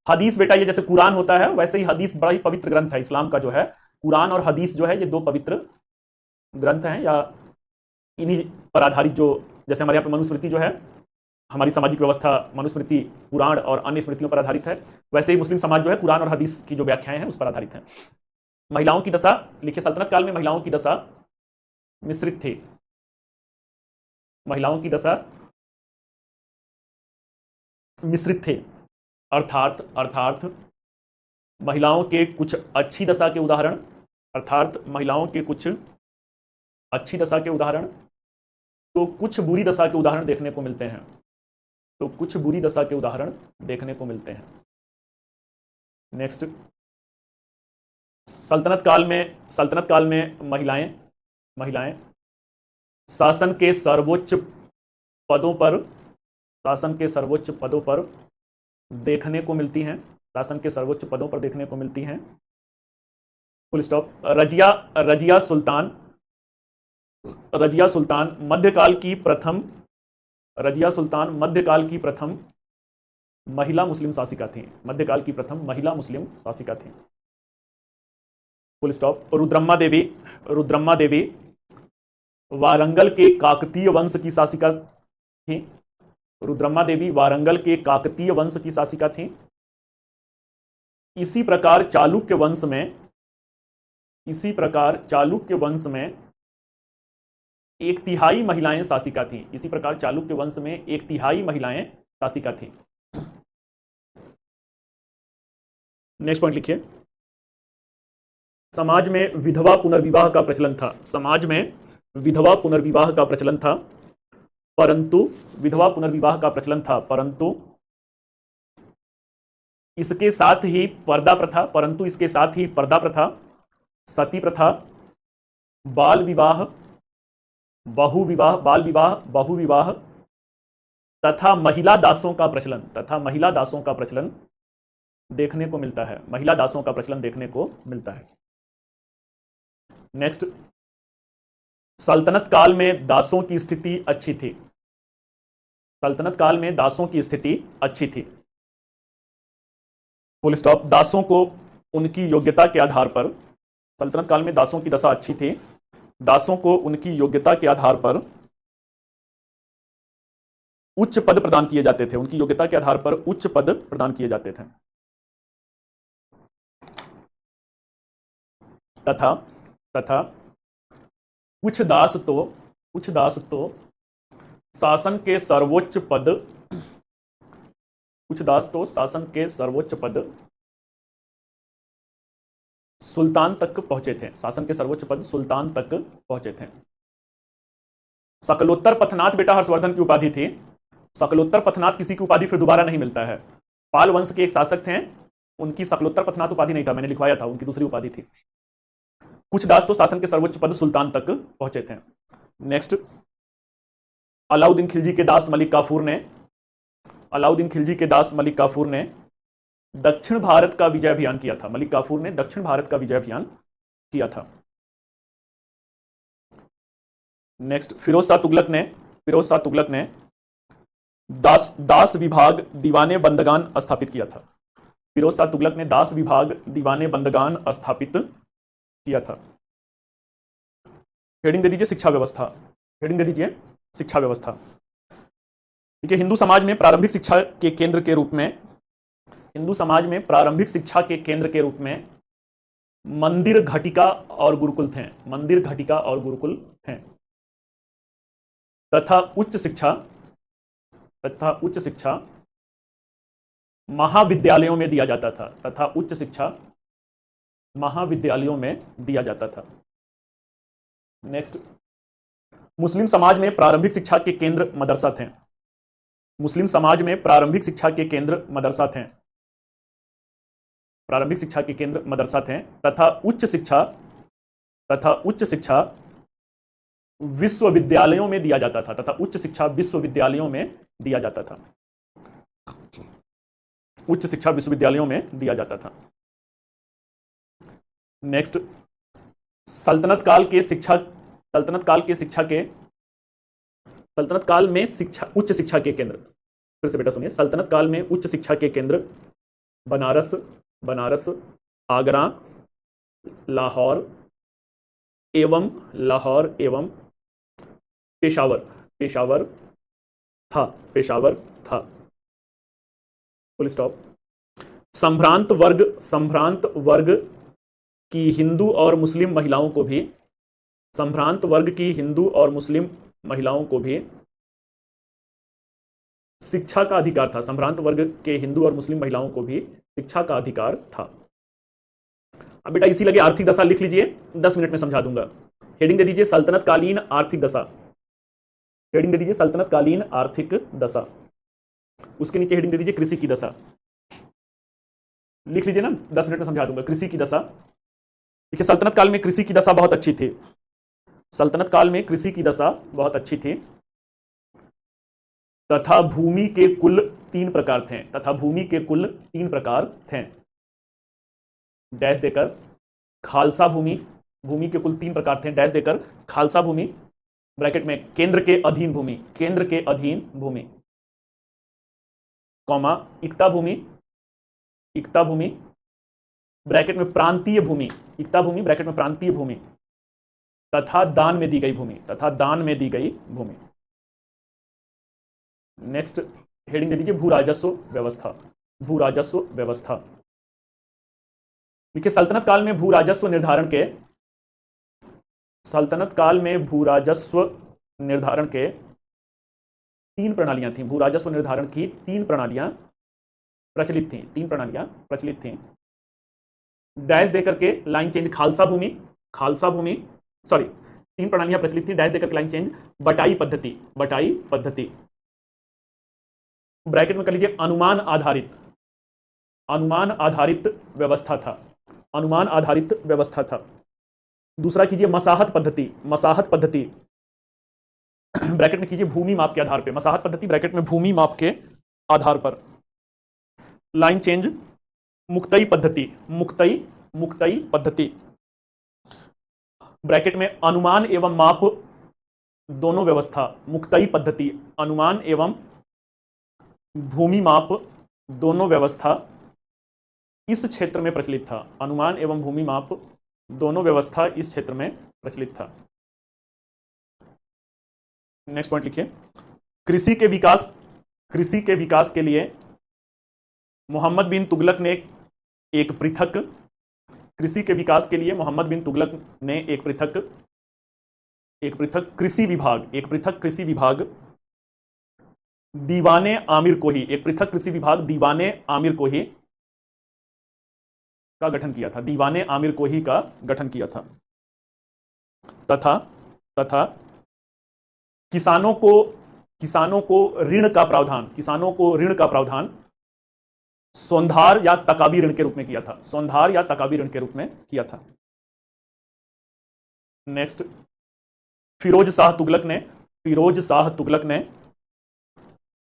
A: हदीस बेटा ये जैसे कुरान होता है वैसे ही हदीस बड़ा ही पवित्र ग्रंथ है इस्लाम का, जो है कुरान और हदीस जो है ये 2 पवित्र ग्रंथ हैं, या इन्हीं पर आधारित, जो जैसे हमारे यहाँ पर मनुस्मृति जो है, हमारी सामाजिक व्यवस्था मनुस्मृति, पुराण और अन्य स्मृतियों पर आधारित है, वैसे ही मुस्लिम समाज जो है कुरान और हदीस की जो व्याख्याएं हैं उस पर आधारित है। महिलाओं की दशा लिखिए, सल्तनत काल में महिलाओं की दशा मिश्रित थी, महिलाओं की दशा मिश्रित थे, अर्थात महिलाओं के कुछ अच्छी दशा के उदाहरण, अर्थात महिलाओं के कुछ अच्छी दशा के उदाहरण, तो कुछ बुरी दशा के उदाहरण देखने को मिलते हैं, तो कुछ बुरी दशा के उदाहरण देखने को मिलते हैं। नेक्स्ट, सल्तनत काल में महिलाएं शासन के सर्वोच्च पदों पर देखने को मिलती हैं। शासन के सर्वोच्च पदों पर देखने को मिलती हैं। Full stop. रजिया सुल्तान मध्यकाल की प्रथम महिला मुस्लिम शासिका थी। Full stop. रुद्रम्मा देवी वारंगल के काकतीय वंश की शासिका थी। इसी प्रकार चालुक्य वंश में एक तिहाई महिलाएं शासिका थीं। नेक्स्ट पॉइंट लिखिए। समाज में विधवा पुनर्विवाह का प्रचलन था, परंतु इसके साथ ही पर्दा प्रथा, सती प्रथा, बाल विवाह, बहुविवाह तथा महिला दासों का प्रचलन देखने को मिलता है। नेक्स्ट, सल्तनत काल में दासों की स्थिति अच्छी थी। Full stop. दासों को उनकी योग्यता के आधार पर, सल्तनत काल में दासों की दशा अच्छी थी। दासों को उनकी योग्यता के आधार पर उच्च पद प्रदान किए जाते थे। तथा कुछ दास तो शासन के सर्वोच्च पद सुल्तान तक पहुंचे थे। सकलोत्तर पथनाथ बेटा हर्षवर्धन की उपाधि थी। सकलोत्तर पथनाथ किसी की उपाधि फिर दोबारा नहीं मिलता है। पाल वंश के एक शासक थे, उनकी सकलोत्तर पथनाथ उपाधि नहीं था, मैंने लिखवाया था, उनकी दूसरी उपाधि थी। कुछ दास तो शासन के सर्वोच्च पद सुल्तान तक पहुंचे थे। नेक्स्ट, अलाउद्दीन खिलजी के दास मलिक काफूर ने दक्षिण भारत का विजय अभियान किया था। नेक्स्ट, फिरोज शाह तुगलक ने दास विभाग दीवाने बंदगान स्थापित किया था। हेडिंग दे दीजिए शिक्षा व्यवस्था। देखिए, हिंदू समाज में प्रारंभिक शिक्षा के केंद्र के रूप में मंदिर घटिका और गुरुकुल थे। तथा उच्च शिक्षा महाविद्यालयों में दिया जाता था। नेक्स्ट, मुस्लिम समाज में प्रारंभिक शिक्षा के केंद्र मदरसा थे। तथा उच्च शिक्षा विश्वविद्यालयों में दिया जाता था। नेक्स्ट, सल्तनत काल में उच्च शिक्षा के केंद्र, फिर से बेटा सुनिए, सल्तनत काल में उच्च शिक्षा के केंद्र बनारस, आगरा, लाहौर एवं पेशावर था। Full stop. संभ्रांत वर्ग की हिंदू और मुस्लिम महिलाओं को भी शिक्षा का अधिकार था। अब बेटा इसी लगे आर्थिक दशा लिख लीजिए, 10 मिनट में समझा दूंगा। हेडिंग दे दीजिए सल्तनतकालीन आर्थिक दशा। उसके नीचे हेडिंग दे दीजिए कृषि की दशा। लिख लीजिए ना, 10 मिनट में समझा दूंगा। कृषि की दशा। देखिए सल्तनत काल में कृषि की दशा बहुत अच्छी थी। सल्तनत काल में कृषि की दशा बहुत अच्छी थी तथा भूमि के कुल 3 प्रकार थे। तथा भूमि के कुल 3 प्रकार थे। डैश देकर खालसा भूमि, भूमि के कुल 3 प्रकार थे, डैश देकर खालसा भूमि, ब्रैकेट में केंद्र के अधीन भूमि, केंद्र के अधीन भूमि, कॉमा इक्ता भूमि, इक्ता भूमि, ब्रैकेट में प्रांतीय भूमि, इक्ता भूमि ब्रैकेट में प्रांतीय भूमि, तथा दान में दी गई भूमि, तथा दान में दी गई भूमि। नेक्स्ट हेडिंग दे दीजिए भू राजस्व व्यवस्था। भू राजस्व व्यवस्था। देखिए सल्तनत काल में भू राजस्व निर्धारण के, सल्तनत काल में भू राजस्व निर्धारण के 3 प्रणालियां थी। भू राजस्व निर्धारण की 3 प्रणालियां प्रचलित थी, 3 प्रणालियां प्रचलित थी। डैश देकर के लाइन चेंज खालसा भूमि, खालसा भूमि, सॉरी 3 प्रणालियां प्रचलित थी, डैश देकर के लाइन चेंज बटाई पद्धति, बटाई पद्धति, ब्रैकेट में कर लीजिए अनुमान आधारित, अनुमान आधारित व्यवस्था था, अनुमान आधारित व्यवस्था था। दूसरा कीजिए मसाहत पद्धति, मसाहत पद्धति, ब्रैकेट में कीजिए भूमि माप के आधार पर, मसाहत पद्धति ब्रैकेट में भूमि माप के आधार पर। लाइन चेंज मुक्तई पद्धति, मुक्तई, मुक्तई पद्धति, ब्रैकेट में अनुमान एवं माप दोनों व्यवस्था, मुक्तई पद्धति, अनुमान एवं भूमि माप दोनों व्यवस्था इस क्षेत्र में प्रचलित था। अनुमान एवं भूमि माप दोनों व्यवस्था इस क्षेत्र में प्रचलित था। नेक्स्ट पॉइंट लिखिए कृषि के विकास, कृषि के विकास के लिए मोहम्मद बिन तुगलक ने एक पृथक, कृषि के विकास के लिए मोहम्मद बिन तुगलक ने एक पृथक कृषि विभाग, एक पृथक कृषि विभाग दीवाने आमिर कोही, एक पृथक कृषि विभाग दीवाने आमिर कोही का गठन किया था, दीवाने आमिर कोही का गठन किया था। तथा किसानों को ऋण का प्रावधान, किसानों को ऋण का प्रावधान सौंधार या तकाबी ऋण के रूप में किया था, सौंधार या तकाबी ऋण के रूप में किया था। नेक्स्ट फिरोज शाह तुगलक ने, फिरोज शाह तुगलक ने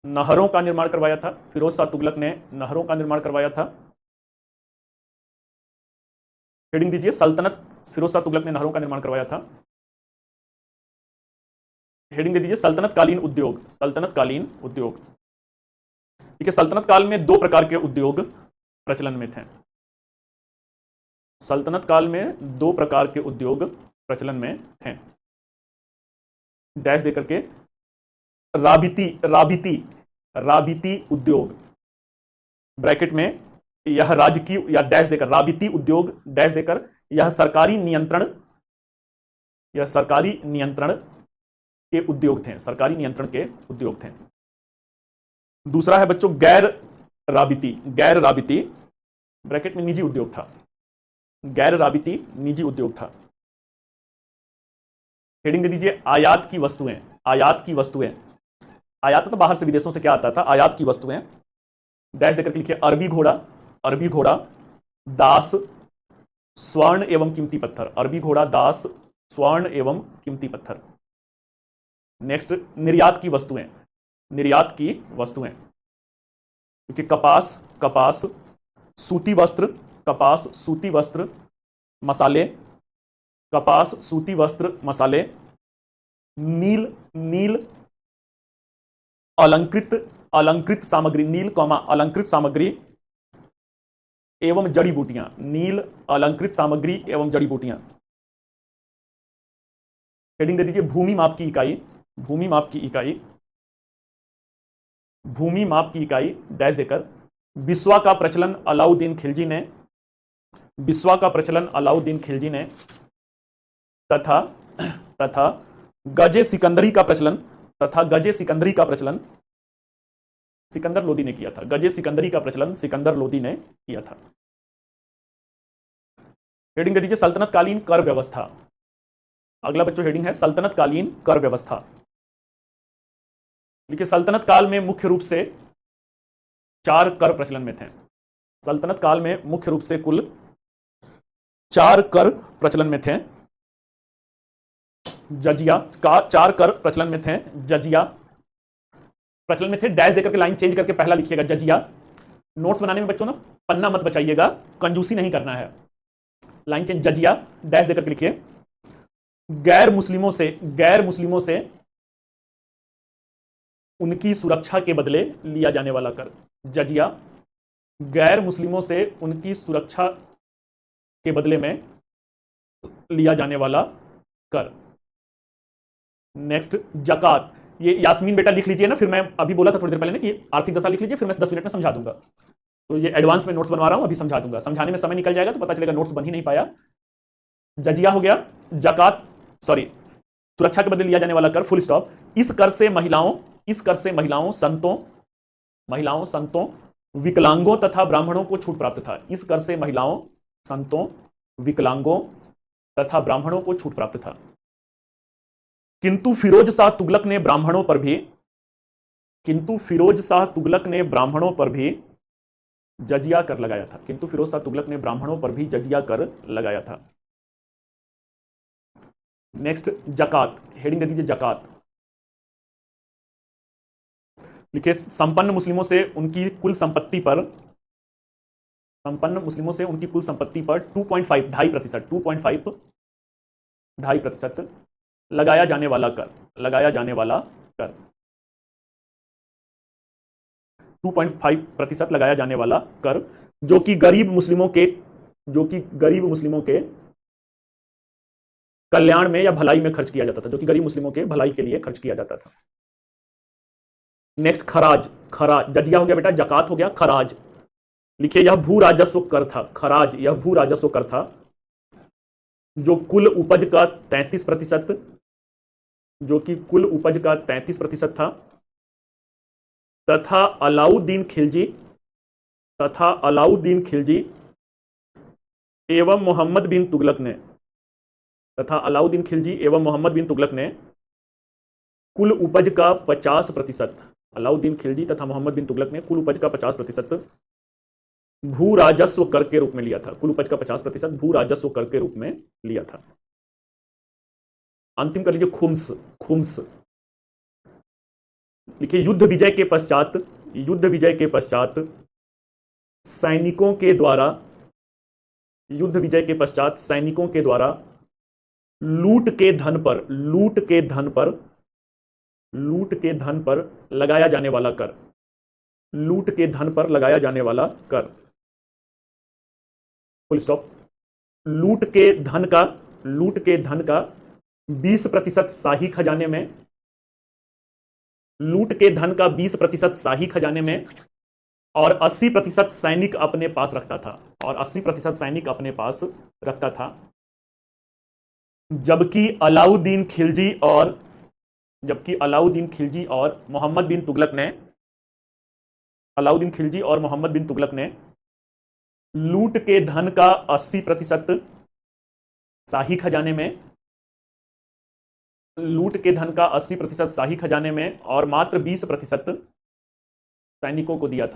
A: नहरों का निर्माण करवाया था, फिरोज शाह तुगलक ने नहरों का निर्माण करवाया था। हेडिंग दीजिए सल्तनत, फिरोज शाह तुगलक ने नहरों का निर्माण करवाया था। हेडिंग दे दीजिए सल्तनत कालीन उद्योग, सल्तनत कालीन उद्योग। ठीक है, सल्तनत काल में 2 प्रकार के उद्योग प्रचलन में थे। सल्तनत काल में 2 प्रकार के उद्योग प्रचलन में थे, डैश देकर के राबिती उद्योग, ब्रैकेट में यह राजकीय, या डैश देकर राबिती उद्योग, डैश देकर यह सरकारी नियंत्रण, यह सरकारी नियंत्रण के उद्योग थे, सरकारी नियंत्रण के उद्योग थे। दूसरा है बच्चों गैर राबिती, गैर राबिती ब्रैकेट में निजी उद्योग था, गैर राबिती निजी उद्योग था। हेडिंग दे दीजिए आयात की वस्तुएं, आयात की वस्तुएं, आयात मतलब बाहर से विदेशों से क्या आता था, आयात की वस्तुएं, डैश देकर के लिखिए अरबी घोड़ा, अरबी घोड़ा, दास, स्वर्ण एवं कीमती पत्थर, अरबी घोड़ा, दास, स्वर्ण एवं कीमती पत्थर। नेक्स्ट निर्यात की वस्तुएं, निर्यात की वस्तुएं, क्योंकि कपास, कपास, सूती वस्त्र, कपास, सूती वस्त्र, मसाले, कपास, सूती वस्त्र, मसाले, नील, नील, अलंकृत सामग्री, नील कॉमा अलंकृत सामग्री एवं जड़ी बूटियां, नील, अलंकृत सामग्री एवं जड़ी बूटियां। हेडिंग दे दीजिए भूमि माप की इकाई, भूमि माप की इकाई, भूमि माप की इकाई, डैश देकर बिस्वा का प्रचलन अलाउद्दीन खिलजी ने, बिस्वा का प्रचलन अलाउद्दीन खिलजी ने, तथा गजे सिकंदरी का प्रचलन, तथा गजे सिकंदरी का प्रचलन सिकंदर लोदी ने किया था, गजे सिकंदरी का प्रचलन सिकंदर लोदी ने किया था। हेडिंग दे दीजिए सल्तनत कालीन कर व्यवस्था। अगला बच्चों हेडिंग है सल्तनत कालीन कर व्यवस्था। देखिए सल्तनत काल में मुख्य रूप से 4 कर प्रचलन में थे। सल्तनत काल में मुख्य रूप से कुल 4 कर प्रचलन में थे। जजिया का 4 कर प्रचलन में थे। जजिया प्रचलन में थे, डैश देकर के लाइन चेंज करके पहला लिखिएगा जजिया। नोट्स बनाने में बच्चों ना पन्ना मत बचाइएगा, कंजूसी नहीं करना है। लाइन चेंज जजिया, डैश देकर के लिखिए। गैर मुस्लिमों से उनकी सुरक्षा के बदले लिया जाने वाला कर। जजिया, गैर मुस्लिमों से उनकी सुरक्षा के बदले में लिया जाने वाला कर। नेक्स्ट जकात, ये यास्मीन बेटा लिख लीजिए ना, फिर मैं अभी बोला था थोड़ी देर पहले ना कि आर्थिक दशा लिख लीजिए, फिर मैं 10 मिनट में समझा दूंगा। तो ये एडवांस में नोट्स बनवा रहा हूं, अभी समझा दूंगा। समझाने में समय निकल जाएगा तो पता चलेगा नोट्स बन ही नहीं पाया। जजिया हो गया, जकात सुरक्षा के बदले लिया जाने वाला कर, फुल स्टॉप। इस कर से महिलाओं, संतों, विकलांगों तथा ब्राह्मणों को छूट प्राप्त था। इस कर से महिलाओं, संतों, विकलांगों तथा ब्राह्मणों को छूट प्राप्त था। किंतु फिरोज शाह तुगलक ने ब्राह्मणों पर भी जजिया कर लगाया था। किंतु फिरोज शाह तुगलक ने ब्राह्मणों पर भी जजिया कर लगाया था। नेक्स्ट जकात, हेडिंग दे दीजिए जकात। लिखिए संपन्न मुस्लिमों से उनकी कुल संपत्ति पर 2.5 2.5% लगाया जाने वाला कर 2.5% लगाया जाने वाला कर, जो कि गरीब मुस्लिमों के कल्याण में या भलाई में खर्च किया जाता था, जो कि गरीब मुस्लिमों के भलाई के लिए खर्च किया जाता था। नेक्स्ट खराज, जजिया हो गया बेटा, जकात हो गया, खराज। लिखिए यह भू राजस्व कर था। खराज यह भू राजस्व कर था जो कुल उपज का 33%, जो कि कुल उपज का 33% था, तथा अलाउद्दीन खिलजी एवं मोहम्मद बिन तुगलक ने कुल उपज का 50%, अलाउद्दीन खिलजी तथा मोहम्मद बिन तुगलक ने कुल उपज का 50% भू राजस्व कर के रूप में लिया था। कुल उपज का 50% भू राजस्व कर के रूप में लिया था। अंतिम कर लीजिए खुम्स। लिखिए युद्ध विजय के पश्चात सैनिकों के द्वारा लूट के धन पर लगाया जाने वाला कर। Full stop. लूट के धन का 20% शाही खजाने में, लूट के धन का 20% शाही खजाने में और 80% सैनिक अपने पास रखता था। जबकि अलाउद्दीन खिलजी और मोहम्मद बिन तुगलक ने लूट के धन का 80% शाही खजाने में, और मात्र 20% सैनिकों को दिया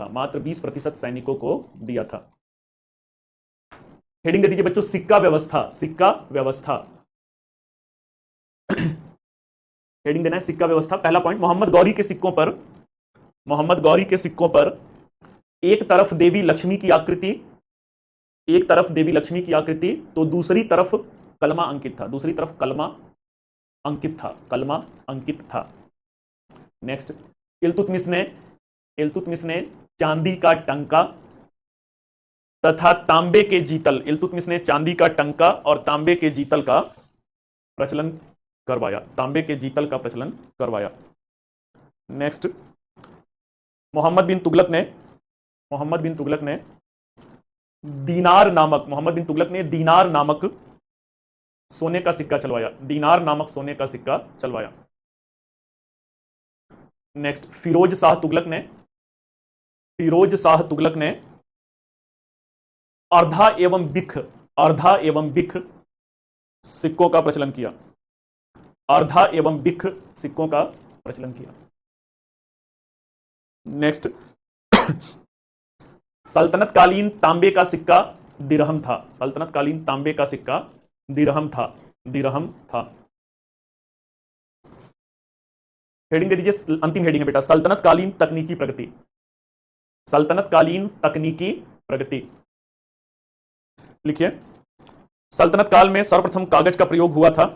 A: था। हेडिंग दे दीजिए बच्चों सिक्का व्यवस्था। हेडिंग देना है सिक्का व्यवस्था। पहला पॉइंट, मोहम्मद गौरी के सिक्कों पर एक तरफ देवी लक्ष्मी की आकृति तो दूसरी तरफ कलमा अंकित था। नेक्स्ट, इल्तुतमिश ने चांदी का टंका तथा तांबे के जीतल, इल्तुतमिश ने चांदी का टंका और तांबे के जीतल का प्रचलन करवाया। नेक्स्ट, मोहम्मद बिन तुगलक ने दीनार नामक सोने का सिक्का चलवाया। नेक्स्ट, फिरोज शाह तुगलक ने अर्धा एवं बिख सिक्कों का प्रचलन किया। नेक्स्ट, सल्तनतकालीन तांबे का सिक्का दिरहम था। सल्तनतकालीन तांबे का सिक्का दिरहम था। दिरहम था। हेडिंग दे दीजिए, अंतिम हेडिंग है बेटा, सल्तनतकालीन तकनीकी प्रगति। सल्तनतकालीन तकनीकी प्रगति लिखिए। सल्तनत काल में सर्वप्रथम कागज का प्रयोग हुआ था।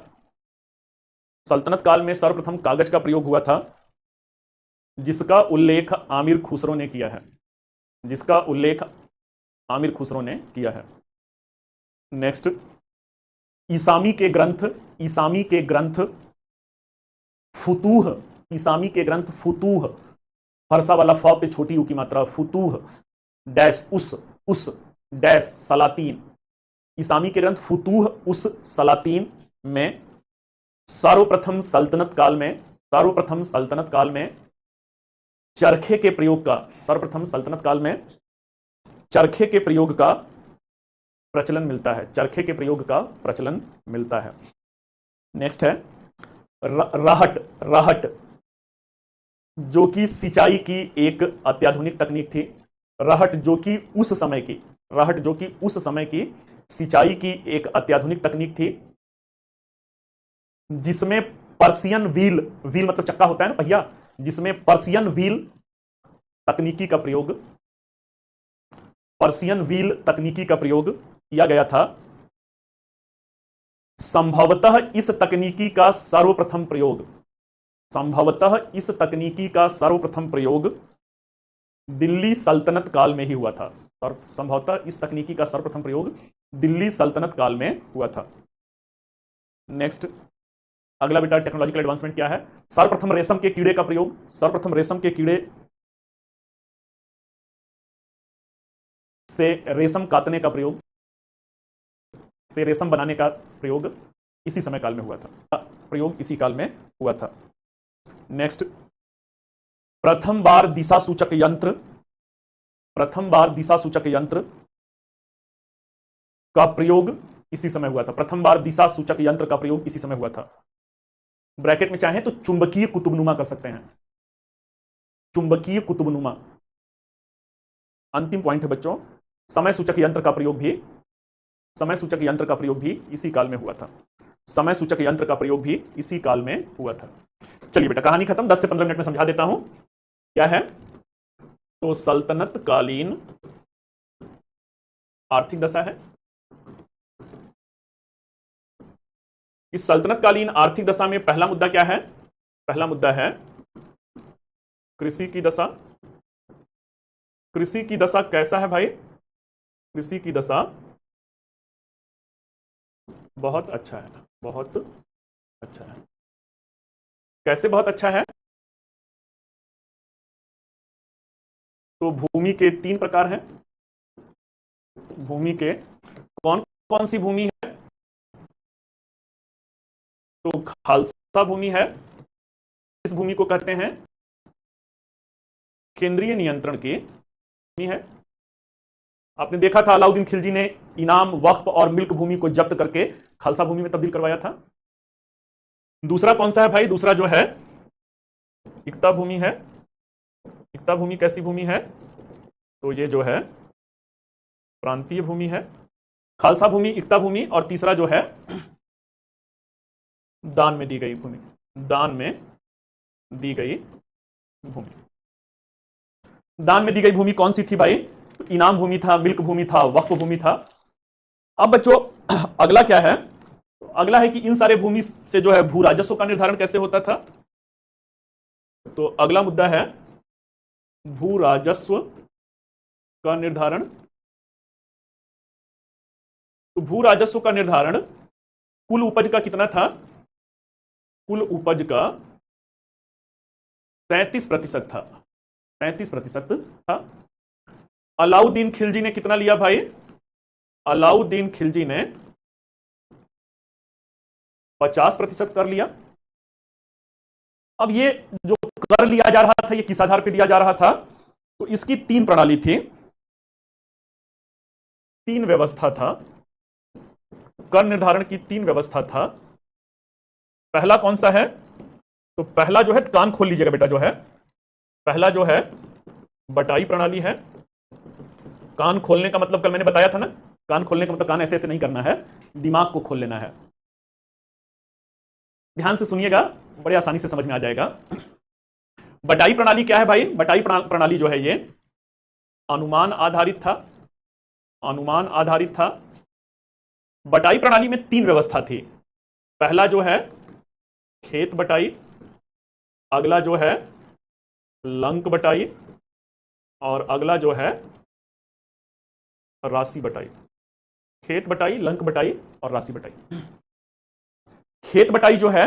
A: सल्तनत काल में सर्वप्रथम कागज का प्रयोग हुआ था, जिसका उल्लेख आमिर खुसरो ने किया है। जिसका उल्लेख आमिर खुसरो ने किया है। नेक्स्ट, ईसामी के ग्रंथ, ईसामी के ग्रंथ फुतूह, ईसामी के ग्रंथ फुतूह, फरसा वाला फ पे छोटी ऊ की मात्रा, फुतूह डैश उस डैश सलातीन, ईसामी के ग्रंथ फुतूह उस सलातीन में सर्वप्रथम सल्तनत काल में, सर्वप्रथम सल्तनत काल में चरखे के प्रयोग का, सर्वप्रथम सल्तनत काल में चरखे के प्रयोग का प्रचलन मिलता है। चरखे के प्रयोग का प्रचलन मिलता है। नेक्स्ट है रहट। रहट जो कि सिंचाई की एक अत्याधुनिक तकनीक थी। रहट जो कि उस समय की, रहट जो कि उस समय की सिंचाई की एक अत्याधुनिक तकनीक थी, जिसमें पर्सियन व्हील, व्हील मतलब चक्का होता है ना, पहिया, जिसमें पर्सियन व्हील तकनीकी का प्रयोग, पर्सियन व्हील तकनीकी का प्रयोग किया गया था। संभवतः इस तकनीकी का सर्वप्रथम प्रयोग, संभवतः इस तकनीकी का सर्वप्रथम प्रयोग दिल्ली सल्तनत काल में ही हुआ था। संभवतः इस तकनीकी का सर्वप्रथम प्रयोग दिल्ली सल्तनत काल में हुआ था। नेक्स्ट, अगला बेटा टेक्नोलॉजिकल एडवांसमेंट क्या है? सर्वप्रथम रेशम के कीड़े का प्रयोग, सर्वप्रथम रेशम के कीड़े से रेशम काटने का प्रयोग, से रेशम बनाने का प्रयोग इसी समय काल में हुआ था। प्रयोग इसी काल में हुआ था। नेक्स्ट, प्रथम बार दिशा सूचक यंत्र, प्रथम बार दिशा सूचक यंत्र का प्रयोग इसी समय हुआ था। प्रथम बार दिशा सूचक यंत्र का प्रयोग इसी समय हुआ था। ब्रैकेट में चाहें तो चुंबकीय कुतुबनुमा कर सकते हैं। चुंबकीय कुतुबनुमा। अंतिम पॉइंट है बच्चों, समय सूचक यंत्र का प्रयोग भी, समय सूचक यंत्र का प्रयोग भी इसी काल में हुआ था। समय सूचक यंत्र का प्रयोग भी इसी काल में हुआ था। चलिए बेटा, कहानी खत्म। 10 से 15 मिनट में समझा देता हूं क्या है। तो सल्तनत कालीन आर्थिक दशा है। इस सल्तनत कालीन आर्थिक दशा में पहला मुद्दा क्या है? पहला मुद्दा है कृषि की दशा। कृषि की दशा कैसा है भाई? कृषि की दशा बहुत अच्छा है, बहुत अच्छा है। कैसे बहुत अच्छा है? तो भूमि के 3 प्रकार हैं। भूमि के कौन कौन सी भूमि है? तो खालसा भूमि है। इस भूमि को कहते हैं केंद्रीय नियंत्रण की भूमि है। आपने देखा था अलाउद्दीन खिलजी ने इनाम, वक्फ और मिल्क भूमि को जब्त करके खालसा भूमि में तब्दील करवाया था। दूसरा कौन सा है भाई? दूसरा जो है इक्ता भूमि है। इक्ता भूमि कैसी भूमि है? तो ये जो है प्रांतीय भूमि है। खालसा भूमि, इक्ता भूमि, और तीसरा जो है दान में दी गई भूमि। दान में दी गई भूमि। दान में दी गई भूमि कौन सी थी भाई? तो इनाम भूमि था, मिल्क भूमि था, वक्फ भूमि था। अब बच्चों अगला क्या है? तो अगला है कि इन सारे भूमि से जो है भू राजस्व का निर्धारण कैसे होता था। तो अगला मुद्दा है भू राजस्व का निर्धारण। तो भू राजस्व का निर्धारण कुल उपज का कितना था? कुल उपज का 33% था। 33% था। अलाउद्दीन खिलजी ने कितना लिया भाई? अलाउद्दीन खिलजी ने 50% कर लिया। अब ये जो कर लिया जा रहा था, ये किस आधार पर लिया जा रहा था? तो इसकी 3 प्रणाली थी, 3 व्यवस्था था। कर निर्धारण की 3 व्यवस्था था। पहला कौन सा है? तो पहला जो है, कान खोल लीजिएगा बेटा, जो है पहला जो है बटाई प्रणाली है। कान खोलने का मतलब कल मैंने बताया था ना, कान खोलने का मतलब कान ऐसे ऐसे नहीं करना है, दिमाग को खोल लेना है। ध्यान से सुनिएगा, बड़े आसानी से समझ में आ जाएगा। बटाई प्रणाली क्या है भाई? बटाई प्रणाली जो है ये अनुमान आधारित था, अनुमान आधारित था। बटाई प्रणाली में 3 व्यवस्था थी। पहला जो है खेत बटाई, अगला जो है लंक बटाई, और अगला जो है राशि बटाई। खेत बटाई, लंक बटाई और राशि बटाई। खेत बटाई जो है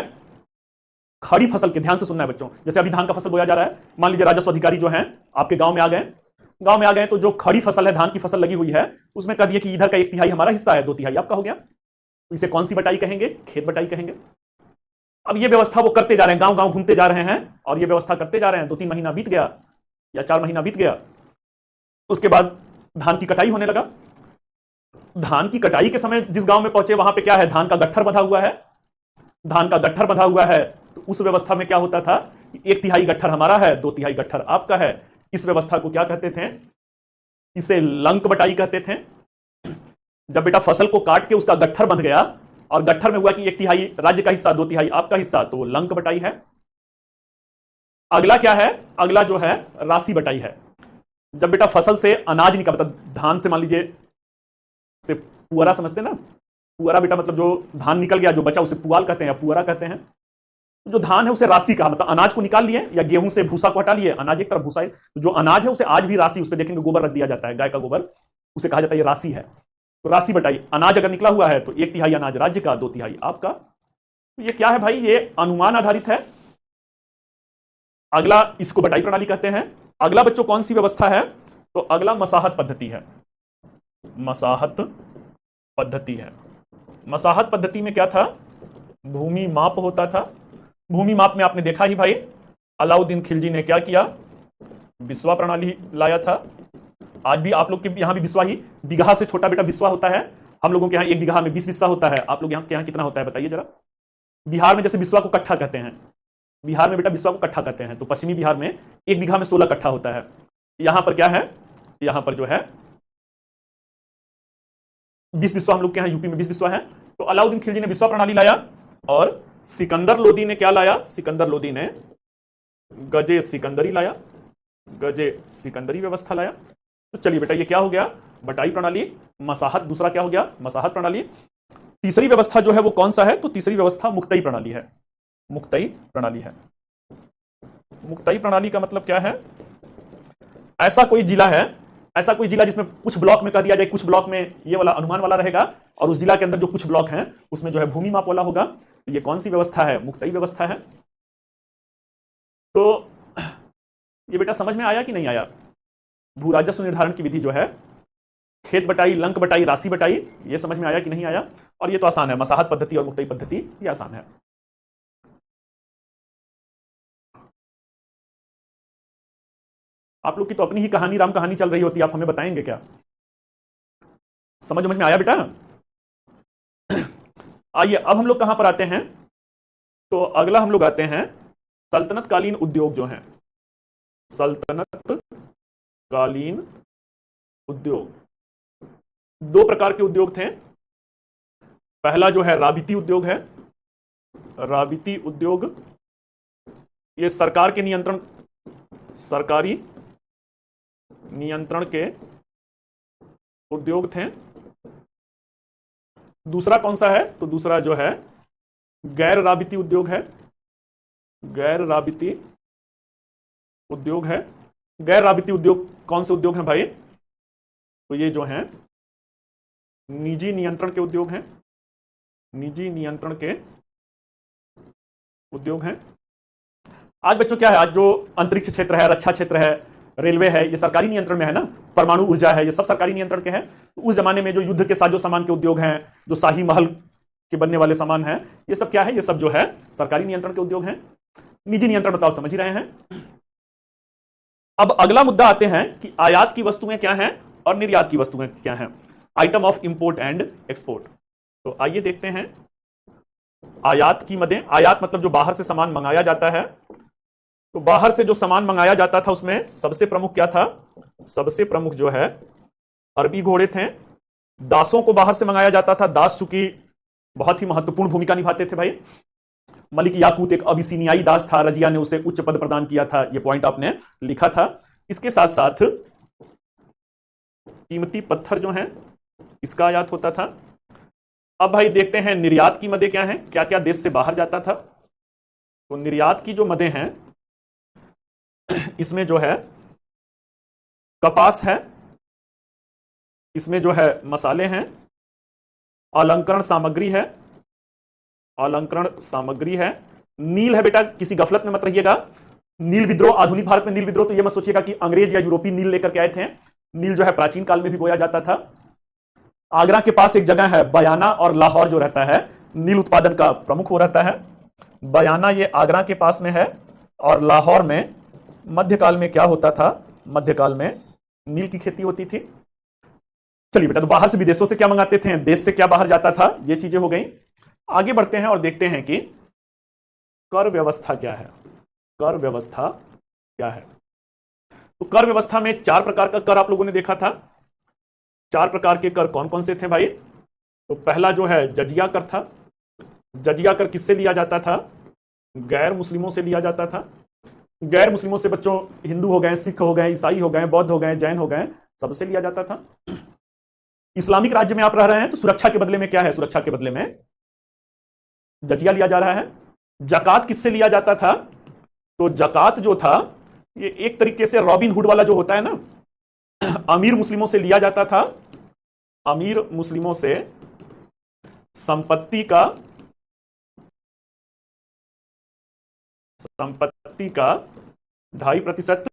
A: खड़ी फसल के, ध्यान से सुनना है बच्चों, जैसे अभी धान का फसल बोया जा रहा है, मान लीजिए राजस्व अधिकारी जो हैं आपके गांव में आ गए, गांव में आ गए तो जो खड़ी फसल है, धान की फसल लगी हुई है, उसमें कह दिए कि इधर का 1/3 हमारा हिस्सा है, 2/3 आपका हो गया। तो इसे कौन सी बटाई कहेंगे? खेत बटाई कहेंगे। अब ये व्यवस्था वो करते जा रहे हैं, गांव गांव घूमते जा रहे हैं और ये व्यवस्था करते जा रहे हैं। 2-3 महीना बीत गया या 4 महीना बीत गया, उसके बाद धान की कटाई होने लगा। धान की कटाई के समय जिस गांव में पहुंचे वहां पे क्या है? धान का गट्ठर बंधा हुआ है, धान का गट्ठर बंधा हुआ है। तो उस व्यवस्था में क्या होता था? 1/3 गट्ठर हमारा है, 2/3 गट्ठर आपका है। इस व्यवस्था को क्या कहते थे? इसे लंक बटाई कहते थे। जब बेटा फसल को काट के उसका गट्ठर बंध गया और गट्ठर में हुआ कि 1/3 राज्य का हिस्सा, 2/3 आपका हिस्सा, तो वो लंक बटाई है। अगला क्या है? अगला जो है राशि बटाई है। जब बेटा फसल से अनाज निकल, मतलब धान से मान लीजिए से पुअरा समझते ना, पुअरा बेटा मतलब जो धान निकल गया जो बचा उसे पुआल कहते हैं या पुअरा कहते हैं। जो धान है उसे राशि कहा, मतलब अनाज को निकाल लिए या गेहूं से भूसा को हटा लिए, अनाज एक तरफ भूसा है, तो जो अनाज है उसे आज भी राशि, उस पर देखेंगे गोबर रख दिया जाता है, गाय का गोबर, उसे कहा जाता है ये राशि है। तो राशि बटाई, अनाज अगर निकला हुआ है तो 1/3 अनाज राज्य का, 2/3 आपका। तो ये क्या है भाई? ये अनुमान आधारित है। अगला इसको बटाई प्रणाली कहते हैं। अगला बच्चों कौन सी व्यवस्था है? तो अगला मसाहत पद्धति है। मसाहत पद्धति है। मसाहत पद्धति में क्या था? भूमि माप होता था। भूमि माप में आपने देखा ही भाई, अलाउद्दीन खिलजी ने क्या किया? बिस्वा प्रणाली लाया था। आज भी आप लोग के यहां भी बिस्वा ही, बीघा से छोटा बेटा बिस्वा होता है। हम लोगों के यहां 1 बीघा में 20 बिस्वा होता है। आप लोग यहां के यहां कितना होता है बताइए जरा? बिहार में जैसे बिस्वा को कट्ठा कहते हैं, बिहार में बेटा बिस्वा को कट्ठा कहते हैं, तो पश्चिमी बिहार में 1 बीघा में 16 कट्ठा होता है। यहां पर क्या है? यहां पर जो है 20 बिस्वा, हम लोग के यहां यूपी में 20 बिस्वा है। तो अलाउद्दीन खिलजी ने बिस्वा प्रणाली लाया और सिकंदर लोदी ने क्या लाया? सिकंदर लोदी ने गजे सिकंदरी लाया, गजे सिकंदरी व्यवस्था लाया। तो चलिए बेटा ये क्या हो गया? बटाई प्रणाली, मसाहत। दूसरा क्या हो गया? मसाहत प्रणाली। तीसरी व्यवस्था जो है वो कौन सा है? तो तीसरी व्यवस्था मुक्तई प्रणाली है। मुक्तई प्रणाली है। मुक्तई प्रणाली का मतलब क्या है? ऐसा कोई जिला है, ऐसा कोई जिला जिसमें कुछ ब्लॉक में कह दिया जाए, कुछ ब्लॉक में ये वाला अनुमान वाला रहेगा और उस जिला के अंदर जो कुछ ब्लॉक हैं उसमें जो है भूमि माप वाला होगा। तो ये कौन सी व्यवस्था है? मुक्तई व्यवस्था है। तो ये बेटा समझ में आया कि नहीं आया? भू राजस्व निर्धारण की विधि जो है, खेत बटाई, लंक बटाई, राशि बटाई, ये समझ में आया कि नहीं आया? और ये तो आसान है, मसाहत पद्धति और मुक्तई पद्धति, ये आसान है। आप लोग की तो अपनी ही कहानी, राम कहानी चल रही होती है, आप हमें बताएंगे क्या? समझ में आया बेटा? आइए अब हम लोग कहां पर आते हैं? तो अगला हम लोग आते हैं सल्तनत कालीन उद्योग जो हैं। सल्तनत कालीन उद्योग, 2 प्रकार के उद्योग थे। पहला जो है राबिती उद्योग है। राबिती उद्योग ये सरकार के नियंत्रण, सरकारी नियंत्रण के उद्योग थे। दूसरा कौन सा है? तो दूसरा जो है गैर राबिती उद्योग है। गैर राबिती उद्योग है। गैर राबिती उद्योग कौन से उद्योग हैं भाई? तो ये जो हैं निजी नियंत्रण के उद्योग हैं। निजी नियंत्रण के उद्योग हैं। आज बच्चों क्या है? आज जो अंतरिक्ष क्षेत्र है, रक्षा क्षेत्र है, रेलवे है, ये सरकारी नियंत्रण में है ना। परमाणु ऊर्जा है, ये सब सरकारी नियंत्रण के हैं। तो उस जमाने में जो युद्ध के साजो सामान के उद्योग हैं, जो शाही महल के बनने वाले सामान हैं, ये सब क्या है? ये सब जो है सरकारी नियंत्रण के उद्योग हैं। निजी नियंत्रण मतलब आप समझ ही रहे हैं। अब अगला मुद्दा आते हैं कि आयात की वस्तुएं क्या हैं और निर्यात की वस्तुएं क्या हैं। Item of import and export. तो आइए देखते हैं आयात की मदें। आयात मतलब जो बाहर से सामान मंगाया जाता है। तो बाहर से जो सामान मंगाया जाता था उसमें सबसे प्रमुख क्या था? सबसे प्रमुख जो है अरबी घोड़े थे। दासों को बाहर से मंगाया जाता था। दास चूंकि बहुत ही महत्वपूर्ण भूमिका निभाते थे भाई। मलिक याकूत एक अबिसिनियाई दास था, रजिया ने उसे उच्च पद प्रदान किया था, यह पॉइंट आपने लिखा था। इसके साथ साथ कीमती पत्थर जो हैं इसका आयात होता था। अब भाई देखते हैं निर्यात की मदें क्या हैं, क्या क्या देश से बाहर जाता था। तो निर्यात की जो मदें हैं इसमें जो है कपास है, इसमें जो है मसाले हैं, अलंकरण सामग्री है, अलंकरण सामग्री है, नील है। बेटा किसी गफलत में मत रहिएगा। नील विद्रोह, आधुनिक भारत में नील विद्रोह तो यह मत सोचिएगा कि अंग्रेज या यूरोपीय नील लेकर के आए थे। नील जो है प्राचीन काल में भी बोया जाता था। आगरा के पास एक जगह है बयाना, और लाहौर जो रहता है नील उत्पादन का प्रमुख हो रहता है। बयाना ये आगरा के पास में है, और लाहौर में मध्यकाल में क्या होता था, मध्यकाल में नील की खेती होती थी। चलिए बेटा, तो बाहर से विदेशों से क्या मंगाते थे, देश से क्या बाहर जाता था, ये चीजें हो गई। आगे बढ़ते हैं और देखते हैं कि कर व्यवस्था क्या है। कर व्यवस्था क्या है? तो कर व्यवस्था में 4 प्रकार का कर आप लोगों ने देखा था। 4 प्रकार के कर कौन कौन से थे भाई? तो पहला जो है जजिया कर था। जजिया कर किससे लिया जाता था? गैर मुस्लिमों से लिया जाता था। गैर मुस्लिमों से बच्चों हिंदू हो गए, सिख हो गए, ईसाई हो गए, बौद्ध हो गए, जैन हो गए, सबसे लिया जाता था। इस्लामिक राज्य में आप रह रहे हैं तो सुरक्षा के बदले में क्या है? सुरक्षा के बदले में जजिया लिया जा रहा है। जकात किससे लिया जाता था? तो जकात जो था ये एक तरीके से रॉबिन हुड वाला जो होता है ना, अमीर मुस्लिमों से लिया जाता था। अमीर मुस्लिमों से संपत्ति का 2.5%।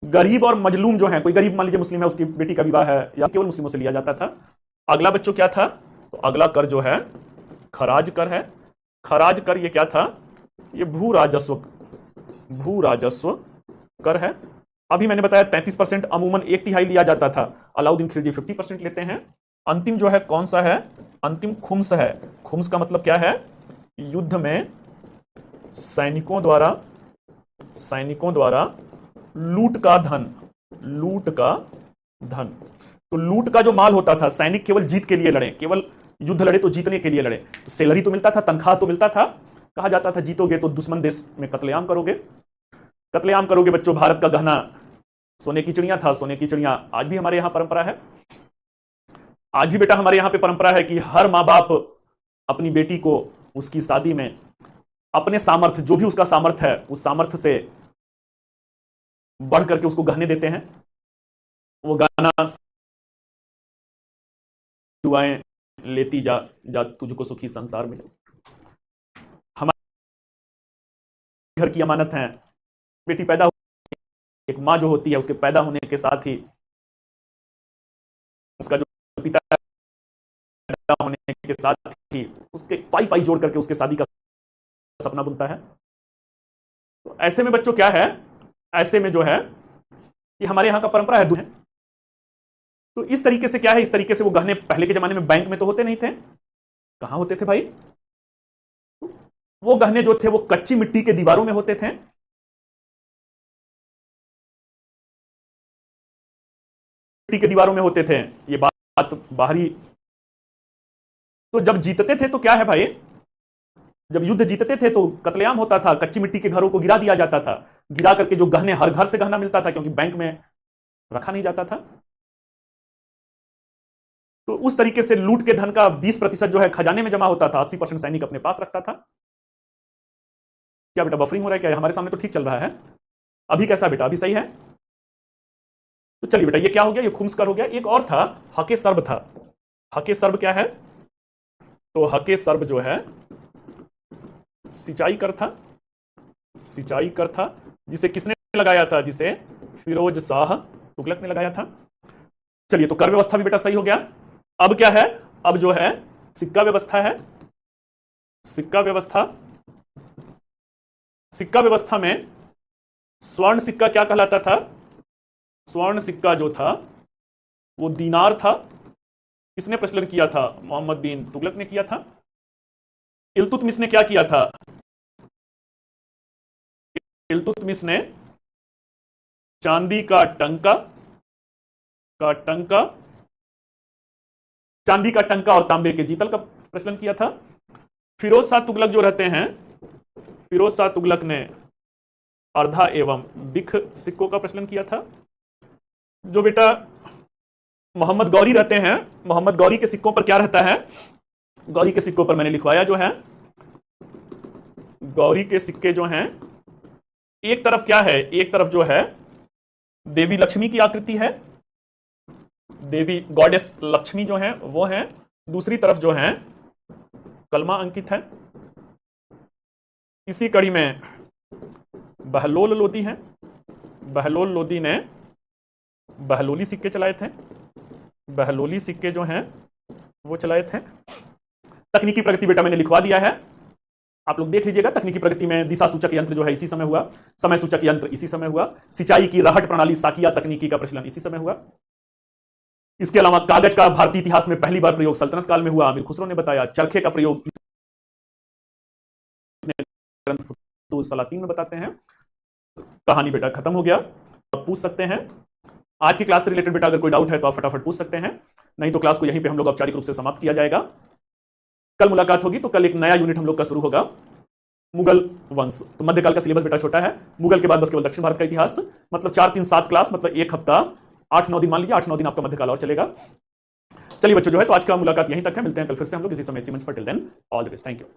A: गरीब और मजलूम जो है, कोई गरीब मान लीजिए मुस्लिम है, उसकी बेटी का विवाह है, या केवल मुस्लिमों से लिया जाता था। अगला बच्चों क्या था? तो अगला कर जो है खराज कर है। खराज कर ये क्या था? ये भू राजस्व कर है। अभी मैंने बताया 33%, अमूमन 1/3 लिया जाता था। अलाउद्दीन खिलजी 50% लेते हैं। अंतिम जो है कौन सा है? अंतिम खुम्स है। खुम्स का मतलब क्या है? युद्ध में सैनिकों द्वारा लूट का धन। तो लूट का जो माल होता था, सैनिक केवल जीत के लिए लड़े, केवल युद्ध लड़े तो जीतने के लिए लड़े, तो सैलरी तो मिलता था, तनख्वाह तो मिलता था। कहा जाता था जीतोगे तो दुश्मन देश में कत्लेआम करोगे बच्चों। भारत का गहना सोने की चिड़िया था। सोने की चिड़िया आज भी हमारे यहां परंपरा है। आज भी बेटा हमारे यहां पे परंपरा है कि हर मां बाप अपनी बेटी को उसकी शादी में अपने सामर्थ्य, जो भी उसका सामर्थ्य है, उस सामर्थ्य से बढ़ करके उसको गहने देते हैं। वो गहना दुआएं लेती जा तुझको सुखी संसार मिले। हमारे घर की अमानत है। बेटी पैदा, एक मां जो होती है उसके पैदा होने के साथ ही उसका जो पिता पैदा होने के साथ ही उसके पाई पाई जोड़ करके उसके शादी का सपना बुनता है। तो ऐसे में बच्चों क्या है, ऐसे में जो है ये हमारे यहां का परंपरा है। तो इस तरीके से क्या है, इस तरीके से वो गहने पहले के जमाने में बैंक में तो होते नहीं थे। कहां होते थे भाई? वो गहने जो थे वो कच्ची मिट्टी के दीवारों में होते थे। मिट्टी के दीवारों में होते थे। ये बात बाहरी। तो जब जीतते थे तो क्या है भाई, जब युद्ध जीतते थे तो कत्लेआम होता था, कच्ची मिट्टी के घरों को गिरा दिया जाता था। गिरा करके जो गहने, हर घर से गहना मिलता था क्योंकि बैंक में रखा नहीं जाता था। तो उस तरीके से लूट के धन का 20% जो है खजाने में जमा होता था, 80% सैनिक अपने पास रखता था। क्या बेटा बफरिंग हो रहा है क्या? हमारे सामने तो ठीक चल रहा है। अभी कैसा बेटा? अभी सही है? तो चलिए बेटा, ये क्या हो गया? ये खुम्स कर हो गया। एक और था, हके सर्ब था। हके सर्ब क्या है? तो हके सर्ब जो है सिंचाई कर था। सिंचाई कर था, जिसे किसने लगाया था? जिसे फिरोज शाह तुगलक ने लगाया था। चलिए, तो कर व्यवस्था भी बेटा सही हो गया। अब क्या है? अब जो है सिक्का व्यवस्था है। सिक्का व्यवस्था, सिक्का व्यवस्था में स्वर्ण सिक्का क्या कहलाता था? स्वर्ण सिक्का जो था वो दीनार था। किसने प्रचलन किया था? मोहम्मद बिन तुगलक ने किया था। इल्तुतमिश ने क्या किया था? इल्तुतमिश ने चांदी का टंका का टंका, चांदी का टंका और तांबे के जीतल का प्रचलन किया था। फिरोज शाह तुगलक जो रहते हैं, फिरोज शाह तुगलक ने अर्धा एवं बिख सिक्कों का प्रचलन किया था। जो बेटा मोहम्मद गौरी रहते हैं, मोहम्मद गौरी के सिक्कों पर क्या रहता है? गौरी के सिक्कों पर मैंने लिखवाया जो है, गौरी के सिक्के जो हैं, एक तरफ क्या है, एक तरफ जो है देवी लक्ष्मी की आकृति है, देवी गॉडेस लक्ष्मी जो है वो है, दूसरी तरफ जो है कलमा अंकित है। इसी कड़ी में बहलोल लोदी है, बहलोल लोदी ने बहलोली सिक्के चलाए थे, बहलोली सिक्के जो हैं वो चलाए थे। तकनीकी प्रगति बेटा मैंने लिखवा दिया है, आप लोग देख लीजिएगा। तकनीकी प्रगति में दिशा सूचक यंत्र जो है इसी समय हुआ, समय सूचक यंत्र इसी समय हुआ, सिंचाई की रहट प्रणाली साकिया तकनीकी का प्रचलन इसी समय हुआ। इसके अलावा कागज का भारतीय इतिहास में पहली बार प्रयोग सल्तनत काल में हुआ, आमिर खुसरो ने बताया। चरखे का प्रयोग तो सलातीन में बताते हैं। कहानी बेटा खत्म हो गया, आप पूछ सकते हैं। आज की क्लास से रिलेटेड बेटा अगर कोई डाउट है तो आप फटाफट पूछ सकते हैं, नहीं तो क्लास को यहीं पे हम लोग औपचारिक रूप से समाप्त किया जाएगा। कल मुलाकात होगी, तो कल एक नया यूनिट हम लोग का शुरू होगा, मुगल वंश। तो मध्यकाल का सिलेबस बेटा छोटा है, मुगल के बाद बस केवल दक्षिण भारत का इतिहास, मतलब 4 3 7 क्लास, मतलब एक हफ्ता 8 9 दिन, मान लीजिए 8 9 दिन आपका मध्यकाल और चलेगा। चलिए बच्चों जो है, तो आज का मुलाकात यहीं तक है, मिलते हैं कल फिर से हम लोग इसी समय इसी मंच पर। Till then all the best, thank you.